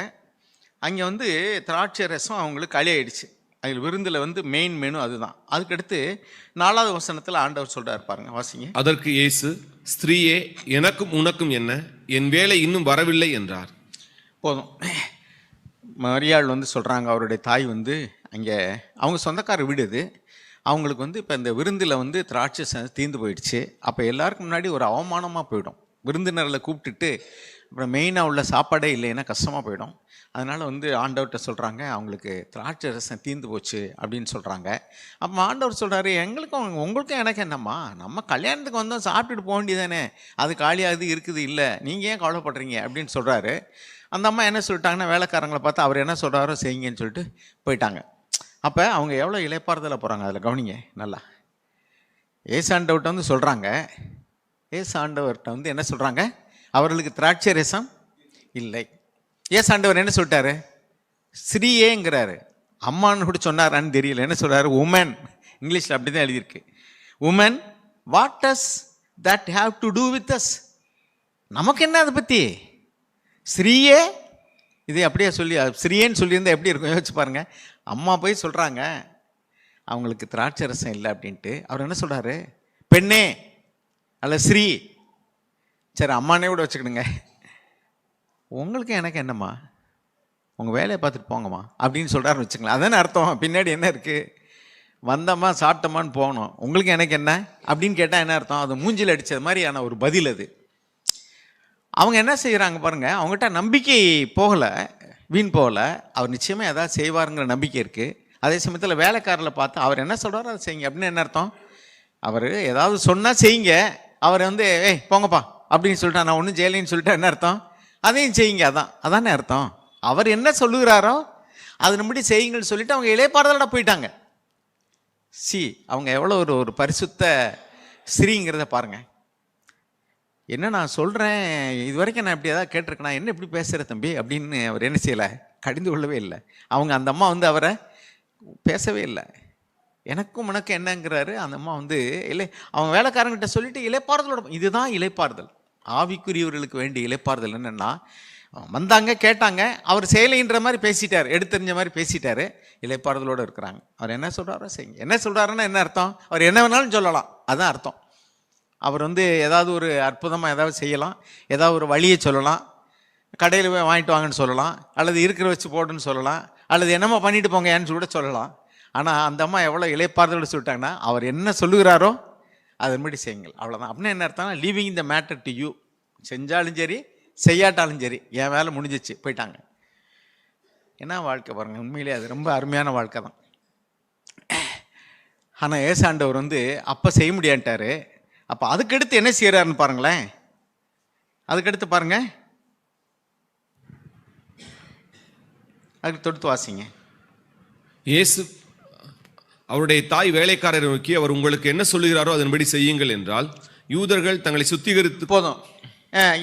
அங்கே வந்து திராட்சை ரசம் அவங்களுக்கு களி ஆயிடுச்சு. அதில் விருந்தில் வந்து மெயின் மெனு அதுதான். அதுக்கடுத்து 4வது வசனத்தில் ஆண்டவர் சொல்கிறார் பாருங்க, வாசிங்க. அதற்கு இயேசு, ஸ்திரீயே, எனக்கும் உனக்கும் என்ன, என் வேலை இன்னும் வரவில்லை என்றார். போதும். மரியாள் வந்து சொல்கிறாங்க, அவருடைய தாய் வந்து அங்கே அவங்க சொந்தக்கார வீடு இது, அவங்களுக்கு வந்து இப்போ இந்த விருந்தில் வந்து திராட்சை தீர்ந்து போயிடுச்சு. அப்போ எல்லாருக்கும் முன்னாடி ஒரு அவமானமாக போயிடும். விருந்தினர்களை கூப்பிட்டுட்டு அப்புறம் மெயினாக உள்ள சாப்பாடே இல்லைன்னா கஷ்டமாக போயிடும். அதனால் வந்து ஆண்டவர்கிட்ட சொல்கிறாங்க, அவங்களுக்கு திராட்சை ரசம் தீர்ந்து போச்சு அப்படின்னு சொல்கிறாங்க. அப்போ ஆண்டவர் சொல்கிறாரு, உங்களுக்கும் எனக்கு என்னம்மா, நம்ம கல்யாணத்துக்கு வந்தோம், சாப்பிட்டுட்டு போக வேண்டியதானே, அது காலியாகுது இருக்குது, இல்லை நீங்கள் ஏன் கவலைப்படுறீங்க அப்படின்னு சொல்கிறாரு. அந்த அம்மா என்ன சொல்லிட்டாங்கன்னா, வேலைக்காரங்களை பார்த்து அவர் என்ன சொல்கிறாரோ செய்யுங்கன்னு சொல்லிட்டு போயிட்டாங்க. அப்போ அவங்க எவ்வளோ இளைப்பாறுதல போகிறாங்க, அதில் கவனிங்க நல்லா. ஏசு ஆண்டவர்கிட்ட வந்து சொல்கிறாங்க, ஏசு ஆண்டவர்கிட்ட வந்து என்ன சொல்கிறாங்க, அவர்களுக்கு திராட்சை ரசம் இல்லை. ஏசு ஆண்டவர் என்ன சொல்லிட்டாரு, ஸ்ரீயேங்கிறாரு. அம்மான்னு கூட சொன்னாரான்னு தெரியல, என்ன சொல்கிறாரு, உமன். இங்கிலீஷில் அப்படி தான் எழுதியிருக்கு. Woman, what does that have to do with us? நமக்கு என்ன அதை பற்றி? ஸ்ரீயே இது அப்படியே சொல்லி ஸ்ரீயேன்னு சொல்லியிருந்தா எப்படி இருக்கும் யோசிச்சு பாருங்க. அம்மா போய் சொல்கிறாங்க அவங்களுக்கு திராட்சை ரசம் இல்லை அப்படின்ட்டு. அவர் என்ன சொல்கிறாரு, பெண்ணே அல்ல ஸ்ரீ, சரி அம்மானே கூட வச்சுக்கிடுங்க, உங்களுக்கு எனக்கு என்னம்மா, உங்கள் வேலையை பார்த்துட்டு போங்கம்மா அப்படின்னு சொல்கிறாருன்னு வச்சுங்களேன். அதானே அர்த்தம். பின்னாடி என்ன இருக்குது, வந்தம்மா சாப்பிட்டோமான்னு போகணும், உங்களுக்கு எனக்கு என்ன அப்படின்னு கேட்டால் என்ன அர்த்தம், அது மூஞ்சில் அடித்தது மாதிரியான ஒரு பதில் அது. அவங்க என்ன செய்கிறாங்க பாருங்கள், அவங்ககிட்ட நம்பிக்கை போகலை, வீண் போகலை. அவர் நிச்சயமாக ஏதாவது செய்வாருங்கிற நம்பிக்கை இருக்குது. அதே சமயத்தில் வேலைக்காரில் பார்த்து அவர் என்ன சொல்கிறாரோ அதை செய்யுங்க அப்படின்னு என்ன அர்த்தம், அவர் ஏதாவது சொன்னால் செய்யுங்க, அவர் வந்து ஏய் போங்கப்பா அப்படின்னு சொல்லிட்டா, நான் ஒன்றும் செய்யலைன்னு சொல்லிட்டா என்ன அர்த்தம், அதையும் செய்யுங்க, அதானே அர்த்தம். அவர் என்ன சொல்லுகிறாரோ அது நம்படி செய்யுங்கன்னு சொல்லிட்டு அவங்க இளைப்பாறுதலோட போயிட்டாங்க. அவங்க எவ்வளோ ஒரு பரிசுத்த ஸ்ரீங்கிறத பாருங்கள். என்ன நான் சொல்கிறேன், இது வரைக்கும் நான் இப்படி ஏதாவது கேட்டிருக்கேன், என்ன இப்படி பேசுகிற தம்பி அப்படின்னு அவர் என்ன செய்யலை, கடிந்து கொள்ளவே இல்லை. அவங்க அந்த அம்மா வந்து அவரை பேசவே இல்லை. எனக்கும் உனக்கு என்னங்கிறாரு. அந்த அம்மா வந்து இல்லை, அவங்க வேலைக்காரங்கிட்ட சொல்லிட்டு இளைப்பாறுதலோட, இதுதான் இளைப்பாறுதல். ஆவிக்குரியவர்களுக்கு வேண்டிய இளைப்பாறுதல் என்னென்னா, வந்தாங்க கேட்டாங்க, அவர் செயலைன்ற மாதிரி பேசிட்டார், எடுத்தறிஞ்ச மாதிரி பேசிட்டாரு, இளைப்பாறுதலோடு இருக்கிறாங்க. அவர் என்ன சொல்கிறாரோ செய்யுங்க. என்ன சொல்கிறாருன்னா என்ன அர்த்தம், அவர் என்ன வேணாலும் சொல்லலாம், அதுதான் அர்த்தம். அவர் வந்து ஏதாவது ஒரு அற்புதமாக ஏதாவது செய்யலாம், ஏதாவது ஒரு வழியை சொல்லலாம், கடையில் போய் வாங்கிட்டு வாங்கன்னு சொல்லலாம், அல்லது இருக்கிற வச்சு போடுன்னு சொல்லலாம், அல்லது என்னம்மா பண்ணிட்டு போங்க ஏன்னு கூட சொல்லலாம். ஆனால் அந்த அம்மா எவ்வளோ இளைப்பாறுதலோடு சொல்லிட்டாங்கன்னா, அவர் என்ன சொல்லுகிறாரோ அதன்படி செய்யுங்கள், அவ்வளோதான். அப்படின்னா என்ன அர்த்தம், leaving the matter to you. செஞ்சாலும் சரி செய்யாட்டாலும் சரி, என் வேலை முடிஞ்சிச்சு, போயிட்டாங்க. என்ன வாழ்க்கை பாருங்கள், உண்மையிலே அது ரொம்ப அருமையான வாழ்க்கை தான். ஆனால் ஏசாண்டவர் வந்து அப்போ செய்ய முடியாட்டாரு. அப்போ அதுக்கடுத்து என்ன செய்கிறாருன்னு பாருங்களேன். அதுக்கடுத்து பாருங்க, அதுக்கு தொடுத்து வாசிங்க. இயேசு அவருடைய தாய் வேலைக்காரரை நோக்கி, அவர் உங்களுக்கு என்ன சொல்லுகிறாரோ அதன்படி செய்யுங்கள் என்றால், யூதர்கள் தங்களை சுத்திகரித்து போதும்.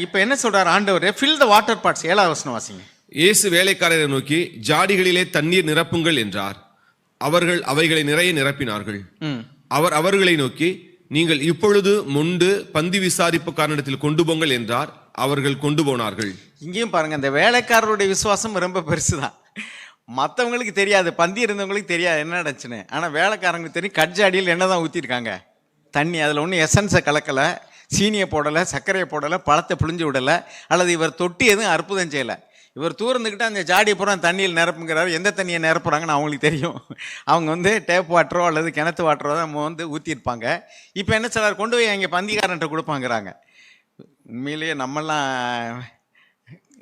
இப்போ என்ன சொல்றாரு ஆண்டவர், ஃபில் த வாட்டர் பார்ட்ஸ். 7வது வசனம் வாசிங்க. இயேசு வேலைக்காரரை நோக்கி, ஜாடிகளிலே தண்ணீர் நிரப்புங்கள் என்றார். அவர்கள் அவைகளை நிறைய நிரப்பினார்கள். அவர் அவர்களை நோக்கி, நீங்கள் இப்பொழுது முண்டு பந்தி விசாரிப்புக்காரனிடத்தில் கொண்டு போங்கள் என்றார். அவர்கள் கொண்டு போனார்கள். இங்கேயும் பாருங்க, இந்த வேலைக்காரருடைய விசுவாசம் ரொம்ப பெருசுதான். மற்றவங்களுக்கு தெரியாது, பந்தி இருந்தவங்களுக்கு தெரியாது என்ன நடந்துச்சுன்னு. ஆனால் வேலைக்காரங்களுக்கு தெரியும், கட்ஜாடியில் என்ன தான் ஊற்றிருக்காங்க, தண்ணி. அதில் ஒன்றும் எசன்ஸை கலக்கலை, சீனியை போடலை, சர்க்கரையை போடலை, பழத்தை பிழிஞ்சு விடலை, அல்லது இவர் தொட்டி எதுவும் அற்புதம் செய்யலை. இவர் தூர்ந்துக்கிட்டு அந்த ஜாடியை பூரா தண்ணியில் நிரப்புங்கிறாரு. எந்த தண்ணியை நிரப்புறாங்கன்னு அவங்களுக்கு தெரியும். அவங்க வந்து டேப் வாட்டரோ அல்லது கிணத்து வாட்டரோ தான் நம்ம வந்து ஊற்றிருப்பாங்க. இப்போ என்ன சொல்கிறார், கொண்டு போய் அங்கே பந்திக்காரன்ட்ட கொடுப்பாங்கிறாங்க. உண்மையிலேயே நம்மெல்லாம்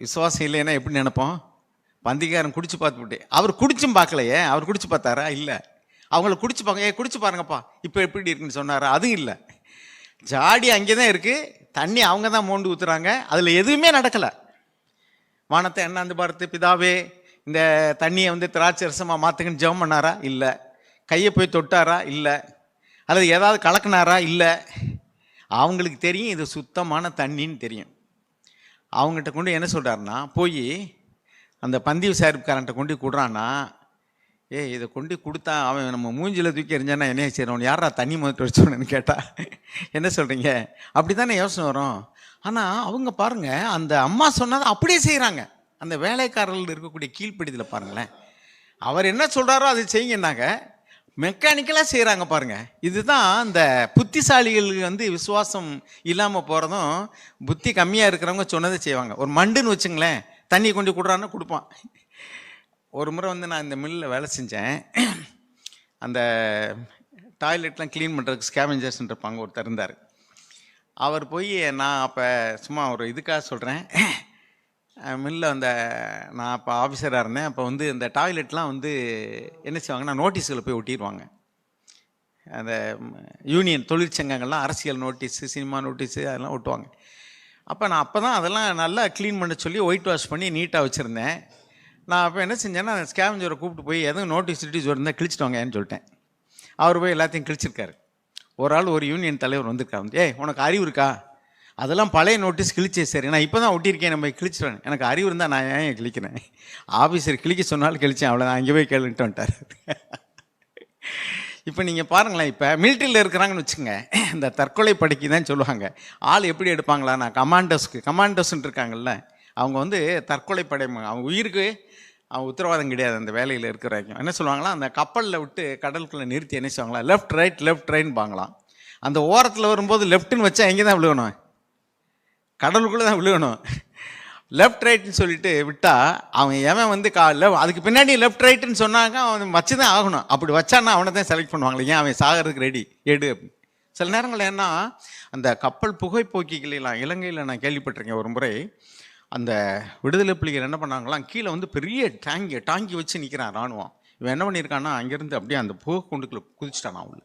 விசுவாசம் இல்லைன்னா எப்படி நினைப்போம், பந்திக்காரன் குடிச்சு பார்த்துவிட்டு, அவர் குடிச்சும் பார்க்கலையே, அவர் குடிச்சு பார்த்தாரா, இல்லை. அவங்கள குடிச்சு பார்க்க, குடிச்சு பாருங்கப்பா இப்போ எப்படி இருக்குன்னு சொன்னாரா, அதுவும் இல்லை. ஜாடி அங்கே தான் இருக்குது, தண்ணி அவங்க தான் மோண்டு ஊற்றுறாங்க, அதில் எதுவுமே நடக்கலை. வானத்தை எண்ணாந்து பார்த்து, பிதாவே இந்த தண்ணியை வந்து திராட்சை ரசமாக மாற்றுங்கன்னு ஜெபம் பண்ணாரா, இல்லை. கையை போய் தொட்டாரா, இல்லை. அல்லது ஏதாவது கலக்கினாரா, இல்லை. அவங்களுக்கு தெரியும் இது சுத்தமான தண்ணின்னு தெரியும். அவங்ககிட்ட கொண்டு என்ன சொல்கிறாருன்னா, போய் அந்த பந்தி விசாரிப்புக்காரன்ட்ட கொண்டு கொடுறான்னா, இதை கொண்டு கொடுத்தா அவன் நம்ம மூஞ்சில் தூக்கி எறிஞ்சானா என்ன செய்யறவன், யாரா தண்ணி முதட்டு வச்சோன்னு கேட்டால் என்ன சொல்கிறீங்க, அப்படி தானே யோசனை வரும். ஆனால் அவங்க பாருங்கள், அந்த அம்மா சொன்னதை அப்படியே செய்கிறாங்க. அந்த வேலைக்காரர்கள் இருக்கக்கூடிய கீழ்ப்பிடிதில் பாருங்களேன், அவர் என்ன சொல்கிறாரோ அதை செய்யுங்கன்னாங்க, மெக்கானிக்கலாக செய்கிறாங்க பாருங்கள். இதுதான் இந்த புத்திசாலிகளுக்கு வந்து விசுவாசம் இல்லாமல் போகிறதும், புத்தி கம்மியாக இருக்கிறவங்க சொன்னதை செய்வாங்க. ஒரு மண்டுன்னு வச்சுங்களேன், தண்ணி கொண்டு கொடுறான்னு கொடுப்பான். ஒரு முறை வந்து நான் இந்த மில்லில் வேலை செஞ்சேன். அந்த டாய்லெட்லாம் க்ளீன் பண்ணுறதுக்கு ஸ்கேவெஞ்சர்ஸ்ன்னு இருப்பாங்க, ஒருத்தர் இருந்தார். அவர் போய், நான் அப்போ சும்மா ஒரு இதுக்காக சொல்கிறேன், மில்லில் அந்த நான் அப்போ ஆஃபீஸராக இருந்தேன். அப்போ வந்து இந்த டாய்லெட்லாம் வந்து என்ன செய்வாங்கன்னா, நோட்டீஸில் போய் ஒட்டிடுவாங்க. அந்த யூனியன் தொழிற்சங்கங்கள்லாம் அரசியல் நோட்டீஸு, சினிமா நோட்டீஸு அதெல்லாம் ஒட்டுவாங்க. அப்போ நான் அப்போ தான் அதெல்லாம் நல்லா க்ளீன் பண்ண சொல்லி ஒயிட் வாஷ் பண்ணி நீட்டாக வச்சுருந்தேன். நான் அப்போ என்ன செஞ்சேன்னா, அந்த ஸ்கேவெஞ்சரை கூப்பிட்டு போய் எதுவும் நோட்டீஸ் இருந்தால் கிழிச்சிட்டு வாங்கன்னு சொல்லிட்டேன். அவர் போய் எல்லாத்தையும் கிழிச்சிருக்காரு. ஒரு ஆள் ஒரு யூனியன் தலைவர் வந்திருக்காரு, ஏய் உனக்கு அறிவு இருக்கா, அதெல்லாம் பழைய நோட்டீஸ் கிழிச்சே சரி, நான் இப்போ தான் ஒட்டியிருக்கேன், நம்ம கிழிச்சிடுவேன், எனக்கு அறிவு இருந்தால் நான் ஏன் கிழிக்கிறேன், ஆஃபீஸர் கிழிக்க சொன்னாலும் கிழிச்சேன், அவ்வளோதான், அங்கே போய் கேளுன்ட்டு வந்துட்டார். இப்போ நீங்கள் பாருங்களேன், இப்போ மிலிட்ரியில் இருக்கிறாங்கன்னு வச்சுங்க, இந்த தற்கொலை படைக்கு தான் சொல்லுவாங்க, ஆள் எப்படி எடுப்பாங்களா, நான் கமாண்டோஸ்ன்னு இருக்காங்கல்ல, அவங்க வந்து தற்கொலை படை, அவங்க உயிருக்கு அவங்க உத்தரவாதம் கிடையாது அந்த வேலையில் இருக்கிற வரைக்கும். என்ன சொல்லுவாங்களா, அந்த கப்பலில் விட்டு கடலுக்குள்ளே நிறுத்தி என்ன செய்வாங்களா, லெஃப்ட் ரைட் பாங்களாம். அந்த ஓரத்தில் வரும்போது லெஃப்ட்டுன்னு வச்சா எங்கே தான் விழுகணும், கடலுக்குள்ளே தான் விழுகணும். லெஃப்ட் ரைட்னு சொல்லிட்டு விட்டா அவன் எவன் வந்து அதுக்கு பின்னாடி லெஃப்ட் ரைட்டுன்னு சொன்னாங்க, அவன் வச்சு தான் ஆகணும். அப்படி வச்சான்னா அவனை தான் செலக்ட் பண்ணுவாங்களே, ஏன் அவன் சாகிறதுக்கு ரெடி எடு. சில நேரங்கள் ஏன்னா அந்த கப்பல் புகைப்போக்கிகளெல்லாம் இலங்கையில் நான் கேள்விப்பட்டிருக்கேன். ஒரு முறை அந்த விடுதலை புலிகள் என்ன பண்ணாங்களாம், கீழே வந்து பெரிய டாங்கி வச்சு நிற்கிறான் இராணுவம். இவன் என்ன பண்ணியிருக்கான்னா அங்கேருந்து அப்படியே அந்த புகை குண்டுக்குள்ளே குதிச்சிட்டான் உள்ள.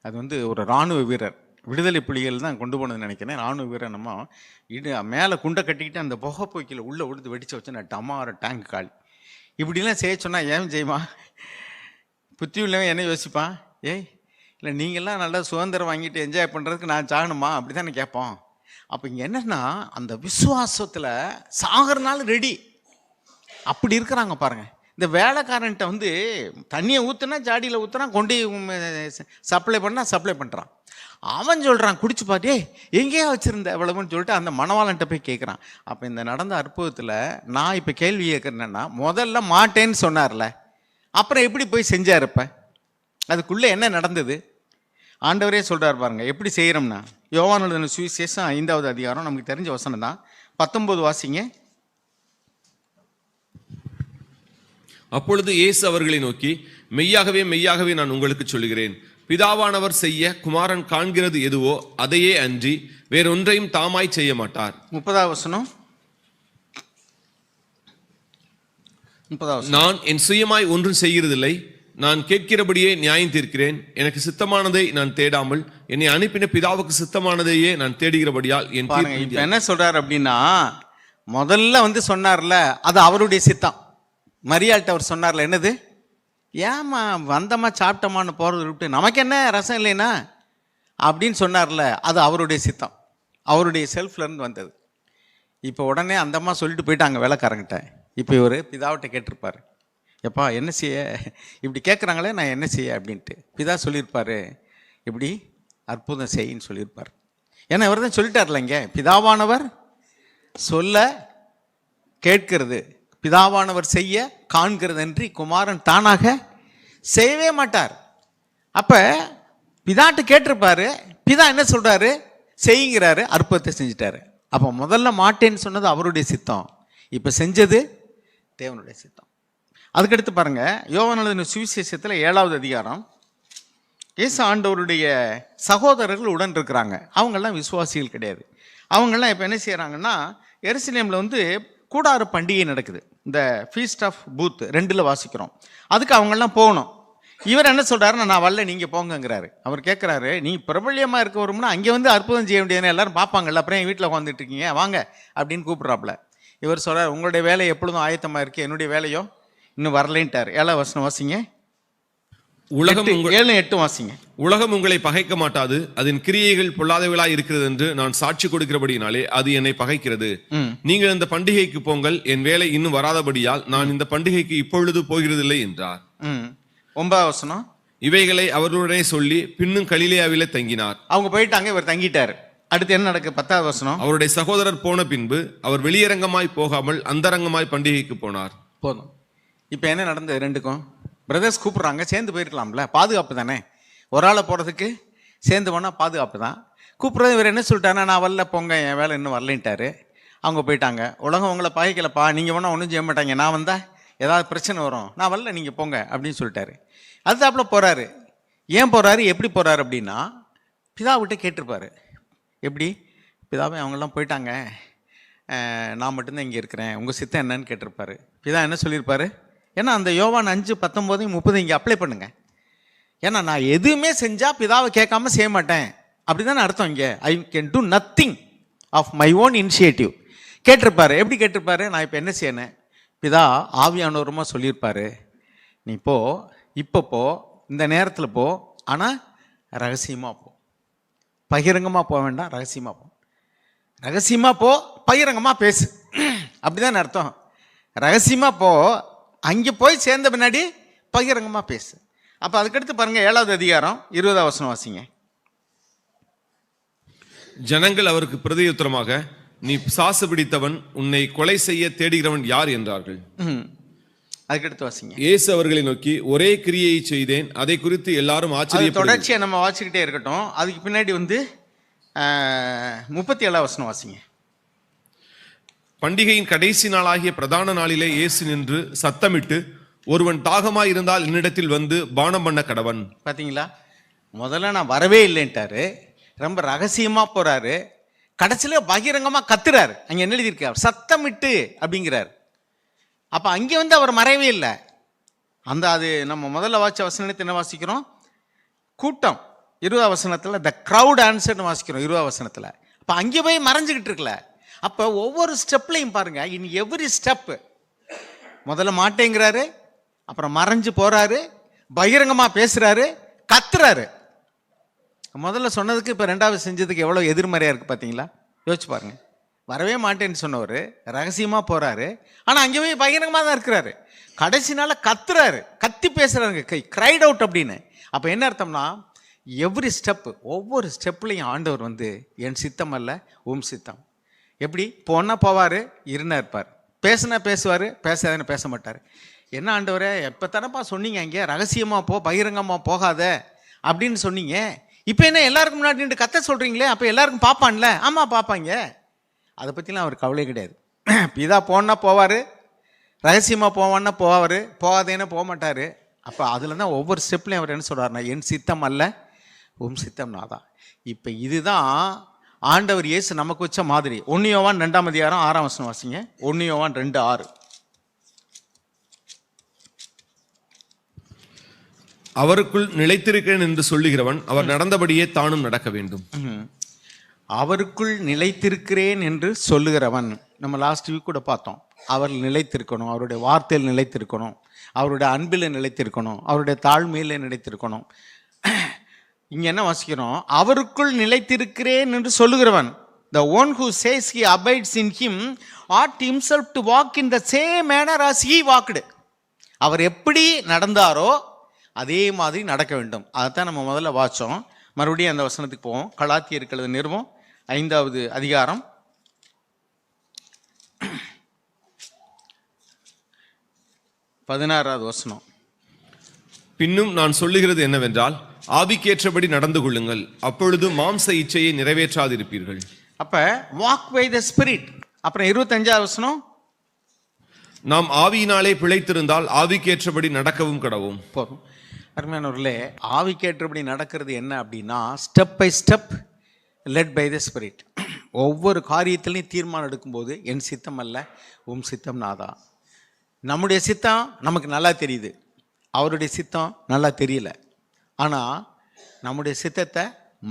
அது வந்து ஒரு இராணுவ வீரர், விடுதலை புலிகள் தான் கொண்டு போனதுன்னு நினைக்கிறேன். ராணுவ வீரர் நம்ம மேலே குண்டை கட்டிக்கிட்டு அந்த புகை போய்க்கில் உள்ளே உடுத்து வெடிச்சு வச்சு நான் டமார டேங்க் காலி. இப்படிலாம் செய்ய சொன்னால் ஏன் செய்வான், புத்தி உள்ளவன் என்ன யோசிப்பான், ஏய் இல்லை நீங்கள்லாம் நல்லா சுதந்திரம் வாங்கிட்டு என்ஜாய் பண்ணுறதுக்கு நான் சாகணுமா, அப்படி தானே கேட்போம். அப்போ இங்கே என்னன்னா அந்த விசுவாசத்தில் சாகிறனாலும் ரெடி, அப்படி இருக்கிறாங்க பாருங்கள். இந்த வேலைக்காரன்ட்ட வந்து தண்ணியை ஊற்றுனா ஜாடியில் ஊற்றுனா கொண்டு சப்ளை பண்ணால் சப்ளை பண்ணுறான். அவன் சொல்கிறான் குடிச்சு பார்த்தே எங்கேயா வச்சுருந்த எவ்வளவுன்னு சொல்லிட்டு அந்த மணவாளன்ட்ட போய் கேட்குறான். அப்போ இந்த நடந்த அற்புதத்தில் நான் இப்போ கேள்வி கேட்குறேன்னா, முதல்ல மாட்டேன்னு சொன்னார்ல, அப்புறம் எப்படி போய் செஞ்சார், இப்போ அதுக்குள்ளே என்ன நடந்தது ஆண்டவரே சொல்கிறார் பாருங்க எப்படி செய்கிறோம்னா. யோவான் எழுதின சுவிசேஷம் 5வது அதிகாரம், நமக்கு தெரிஞ்ச வசனம் தான், 19 வாசிங்க. அப்பொழுது இயேசு அவர்களை நோக்கி, மெய்யாகவே மெய்யாகவே நான் உங்களுக்கு சொல்லுகிறேன், பிதாவானவர் செய்ய குமாரன் காண்கிறது எதுவோ அதையே அன்றி வேறொன்றையும் தாமாய் செய்ய மாட்டார். 30வது வசனம். நான் என் சுயமாய் ஒன்றும் செய்கிறதில்லை, நான் கேட்கிறபடியே நியாயம் தீர்க்கிறேன். எனக்கு சித்தமானதை நான் தேடாமல் என்னை அனுப்பின பிதாவுக்கு சித்தமானதையே நான் தேடுகிறபடியால் என் தீர்ப்பு. என்ன சொல்றாரு அப்படின்னா, முதல்ல வந்து சொன்னார்ல அது அவருடைய சித்தம். மரியாள்கிட்ட அவர் சொன்னார்ல, என்னது ஏமா வந்தமா சாப்பிட்டமான்னு போகிறது விட்டு நமக்கு என்ன ரசம் இல்லைன்னா அப்படின்னு சொன்னார்ல, அது அவருடைய சித்தம், அவருடைய செல்ஃப்லேருந்து வந்தது. இப்போ உடனே அந்தம்மா சொல்லிட்டு போயிட்டாங்க வேலைக்காரங்கிட்ட. இப்போ இவர் பிதாவிட்ட கேட்டிருப்பார், எப்பா என்ன செய்ய, இப்படி கேட்குறாங்களே நான் என்ன செய்ய அப்படின்ட்டு. பிதா சொல்லியிருப்பார், இப்படி அற்புதம் செய்யின்னு சொல்லியிருப்பார். ஏன்னா இவர் தான் சொல்லிட்டார்ல, இங்கே பிதாவானவர் சொல்ல கேட்கிறது, பிதாவானவர் செய்ய காண்கிறது என்று குமாரன் தானாக செய்யவே மாட்டார். அப்போ பிதாட்டு கேட்டிருப்பாரு, பிதா என்ன சொல்கிறாரு, செய்யுங்கிறாரு, அற்புதத்தை செஞ்சிட்டாரு. அப்போ முதல்ல மாட்டேன்னு சொன்னது அவருடைய சித்தம், இப்போ செஞ்சது தேவனுடைய சித்தம். அதுக்கடுத்து பாருங்க, யோவான் எழுதின சுவிசேஷத்தில் 7வது அதிகாரம், இயேசு ஆண்டவருடைய சகோதரர்கள் உடன் இருக்கிறாங்க. அவங்கெல்லாம் விசுவாசிகள் கிடையாது. அவங்கெல்லாம் இப்போ என்ன செய்கிறாங்கன்னா, எருசலேமில் வந்து கூடார பண்டிகை நடக்குது, இந்த ஃபீஸ்ட் ஆஃப் பூத் 2ல் வாசிக்கிறோம். அதுக்கு அவங்கெல்லாம் போகணும். இவர் என்ன சொல்கிறாருன்னா, நான் வரல நீங்கள் போங்கங்கிறாரு. அவர் கேட்குறாரு, நீ பிரபல்யமாக இருக்க வரும்னா அங்கே வந்து அற்புதம் செய்ய வேண்டியதுன்னு எல்லாரும் பார்ப்பாங்கல்ல, அப்புறம் என் வீட்டில் உட்காந்துட்டு இருக்கீங்க வாங்க அப்படின்னு கூப்பிட்றாப்புல. இவர் சொல்கிறார், உங்களுடைய வேலை எப்பொழுதும் ஆயத்தமாக இருக்குது, என்னுடைய வேலையோ இன்னும் வரலைன்ட்டார். 7வது வசனம் வாசிங்க. உலகம் 7-8 வாசிங்க. உலகம் உங்களை பகைக்க மாட்டாது, அதன் கிரியைகள் பொல்லாதவளாய் இருக்கிறது என்று நான் சாட்சி கொடுக்கிறபடினாலே அது என்னை பகைக்கிறது. நீங்கள் இந்த பண்டிகைக்கு போங்கள், என் வேலை இன்னும் வராதபடியால் நான் இந்த பண்டிகைக்கு இப்பொழுது போகிறதில்லை என்றார். 9வது வசனம். இவைகளை அவர்களுடனே சொல்லி பின்னும் கலிலேயாவிலே தங்கினார். அவங்க போயிட்டாங்க, இவர் தங்கிட்டார். அடுத்து என்ன நடக்கு? 10வது வசனம். அவருடைய சகோதரர் போன பின்பு அவர் வெளியரங்கமாய் போகாமல் அந்தரங்கமாய் பண்டிகைக்கு போனார். போதும். இப்போ என்ன நடந்தது ரெண்டுக்கும்? பிரதர்ஸ் கூப்பிட்றாங்க, சேர்ந்து போயிருக்கலாம்ல, பாதுகாப்பு தானே. ஒரு ஆளை போகிறதுக்கு சேர்ந்து போனால் பாதுகாப்பு தான். கூப்பிட்றது இவர் என்ன சொல்லிட்டாருன்னா, நான் வரல போங்க, என் வேலை இன்னும் வரலைன்ட்டாரு. அவங்க போயிட்டாங்க. உலகம் உங்களை பகைக்கலப்பா, நீங்கள் வேணால் ஒன்றும் செய்ய மாட்டாங்க, நான் வந்தால் ஏதாவது பிரச்சனை வரும், நான் வரல நீங்கள் போங்க அப்படின்னு சொல்லிட்டாரு. அதுதாப்புல போகிறாரு. ஏன் போகிறாரு, எப்படி போகிறாரு அப்படின்னா, பிதாவிட்ட கேட்டிருப்பாரு. எப்படி? பிதாவே அவங்கெல்லாம் போயிட்டாங்க, நான் மட்டும்தான் இங்கே இருக்கிறேன், உங்கள் சித்தம் என்னன்னு கேட்டிருப்பாரு. பிதா என்ன சொல்லியிருப்பாரு? ஏன்னா அந்த யோவான் 5:19-30 இங்கே அப்ளை பண்ணுங்க. ஏன்னா நான் எதுவுமே செஞ்சால் பிதாவை கேட்காம செய்ய மாட்டேன், அப்படி தானே அர்த்தம். இங்கே I can do nothing of my own initiative கேட்டிருப்பாரு. எப்படி கேட்டிருப்பாரு? நான் இப்போ என்ன செய்யணும், பிதா ஆவியானவருமா சொல்லியிருப்பாரு, நீ போ, இப்போ போ, இந்த நேரத்தில் போ, ஆனால் ரகசியமாக போ. பகிரங்கமாக போக வேண்டாம், ரகசியமாக போ. ரகசியமாக போ, பகிரங்கமாக பேசு, அப்படிதான் அர்த்தம். ரகசியமாக போ, அங்கே போய் சேர்ந்த பின்னாடி பகிரங்கமாக பேசு. அப்போ அதுக்கடுத்து பாருங்கள் 7வது அதிகாரம் 20வது வசனம் வாசிங்க. ஜனங்கள் அவருக்கு பிரதியுத்தரமாக, நீ பிசாசு பிடித்தவன், உன்னை கொலை செய்ய தேடுகிறவன் யார் என்றார்கள். அதுக்கடுத்து வாசிங்க. இயேசு அவர்களை நோக்கி, ஒரே கிரியையை செய்தேன், அதை குறித்து எல்லாரும் ஆச்சரியப்பட்டு. தொடர்ச்சியை நம்ம வாசிக்கிட்டே இருக்கட்டும். அதுக்கு பின்னாடி 37வது வசனம் வாசிங்க. பண்டிகையின் கடைசி நாளாகிய பிரதான நாளிலே இயேசு நின்று சத்தமிட்டு, ஒருவன் தாகமாய் இருந்தால் என்னிடத்தில் வந்து பானம் பண்ண கடவன். பார்த்தீங்களா, முதல்ல நான் வரவே இல்லைன்ட்டாரு, ரொம்ப ரகசியமா போறாரு, கடைசியில பகிரங்கமா கத்துறாரு. அங்க என்ன எழுதியிருக்காரு? சத்தமிட்டு அப்படிங்கிறார். அப்ப அங்கே அவர் மறையவே இல்லை. அது நம்ம முதல்ல வாசிச்ச வசனத்தை என்ன வாசிக்கிறோம்? கூட்டம் 20வது வசனத்துல த கிரவுட் ஆன்சர்னு வாசிக்கிறோம் 20வது வசனத்துல. அப்ப அங்கே போய் மறைஞ்சுக்கிட்டு இருக்கல. அப்ப ஒவ்வொரு ஸ்டெப்லையும் பாருங்க, இன் எவ்ரி ஸ்டெப் முதல்ல மாட்டேங்கிறாரு, அப்புறம் மறைஞ்சு போறாரு, பகிரங்கமா பேசுறாரு, கத்துறாரு. முதல்ல சொன்னதுக்கு இப்போ 2வது செஞ்சதுக்கு எவ்வளோ எதிர்மறையாக இருக்குது பார்த்தீங்களா? யோசிச்சு பாருங்க. வரவே மாட்டேன்னு சொன்னவர் ரகசியமாக போகிறாரு, ஆனால் அங்கே போய் பகிரங்கமாக தான் இருக்கிறாரு. கடைசி நாளில் கத்துறாரு, கத்தி பேசுகிறாருங்க, கிரைட் அவுட் அப்படின்னு. அப்போ என்ன அர்த்தம்னா, எவ்ரி ஸ்டெப்பு, ஒவ்வொரு ஸ்டெப்லையும் ஆண்டவர் என் சித்தம் அல்ல உம் சித்தம். எப்படி போனா போவார், இருனா இருப்பார், பேசுனா பேசுவார், பேசாதன்னு பேச மாட்டார். என்ன ஆண்டவரே, எப்போ தானப்பா சொன்னீங்க அங்கே ரகசியமாக போ, பகிரங்கமாக போகாத அப்படின்னு சொன்னீங்க, இப்போ என்ன எல்லாருக்கும் முன்னாடி நின்று கத்த சொல்கிறீங்களே, அப்போ எல்லாருக்கும் பார்ப்பான்ல? ஆமாம் பார்ப்பாங்க. அதை பற்றிலாம் அவர் கவலை கிடையாது. இதா போனா போவார், ரகசியமாக போவான்னா போவார், போகாதேன்னா போக மாட்டார். அப்போ அதில் தான் ஒவ்வொரு ஸ்டெப்லையும் அவர் என்ன சொல்கிறாருன்னா, என் சித்தம் அல்ல உம் சித்தம்னா தான். இப்போ இதுதான் ஆண்டவர் இயேசு நமக்கு வச்ச மாதிரி. 1 யோவான் 2ஆம் அதிகாரம் 6ஆம் வசனம் வாசிங்க. 1 யோவான் 2:6. அவருக்குள் நிலைத்திருக்கிறேன் என்று சொல்லுகிறவன் அவர் நடந்தபடியே தானும் நடக்க வேண்டும். அவருக்குள் நிலைத்திருக்கிறேன் என்று சொல்லுகிறவன், நம்ம லாஸ்ட் வீக் கூட பார்த்தோம். அவர் நிலைத்திருக்கணும், அவருடைய வார்த்தையில் நிலைத்திருக்கணும், அவருடைய அன்பில் நிலைத்திருக்கணும், அவருடைய தாழ்மையில் நிலைத்திருக்கணும். இங்க என்ன வாசிக்கிறோம்? அவருக்குள் நிலைத்திருக்கிறேன் என்று சொல்லுகிறவன், the one who says he abides in him ought himself to walk in the same manner as he walked. அவர் எப்படி நடந்தாரோ அதே மாதிரி நடக்க வேண்டும். அதைத்தான் நம்ம முதல்ல வாச்சோம். மறுபடியும் அந்த வசனத்துக்கு போவோம். கலாத்தியருக்கு எழுதின நிருபம் 5வது அதிகாரம் 16வது வசனம். பின்னும் நான் சொல்லுகிறது என்னவென்றால், ஆவிக்கேற்றபடி நடந்து கொள்ளுங்கள், அப்பொழுது மாம்ச இச்சையை நிறைவேற்றாதிருப்பீர்கள். அப்ப வாக் பை த ஸ்பிரிட். அப்புறம் 25வது வசனம், நாம் ஆவியினாலே பிழைத்திருந்தால் ஆவிக்கேற்றபடி நடக்கவும் கடவும். போதும். அருமையானவர்களே, ஆவிக்கேற்றபடி நடக்கிறது என்ன அப்படின்னா, step by step led by the spirit. ஒவ்வொரு காரியத்திலையும் தீர்மானம் எடுக்கும்போது என் சித்தம் அல்ல உம் சித்தம் நாதான். நம்முடைய சித்தம் நமக்கு நல்லா தெரியுது, அவருடைய சித்தம் நல்லா தெரியல. ஆனால் நம்முடைய சித்தத்தை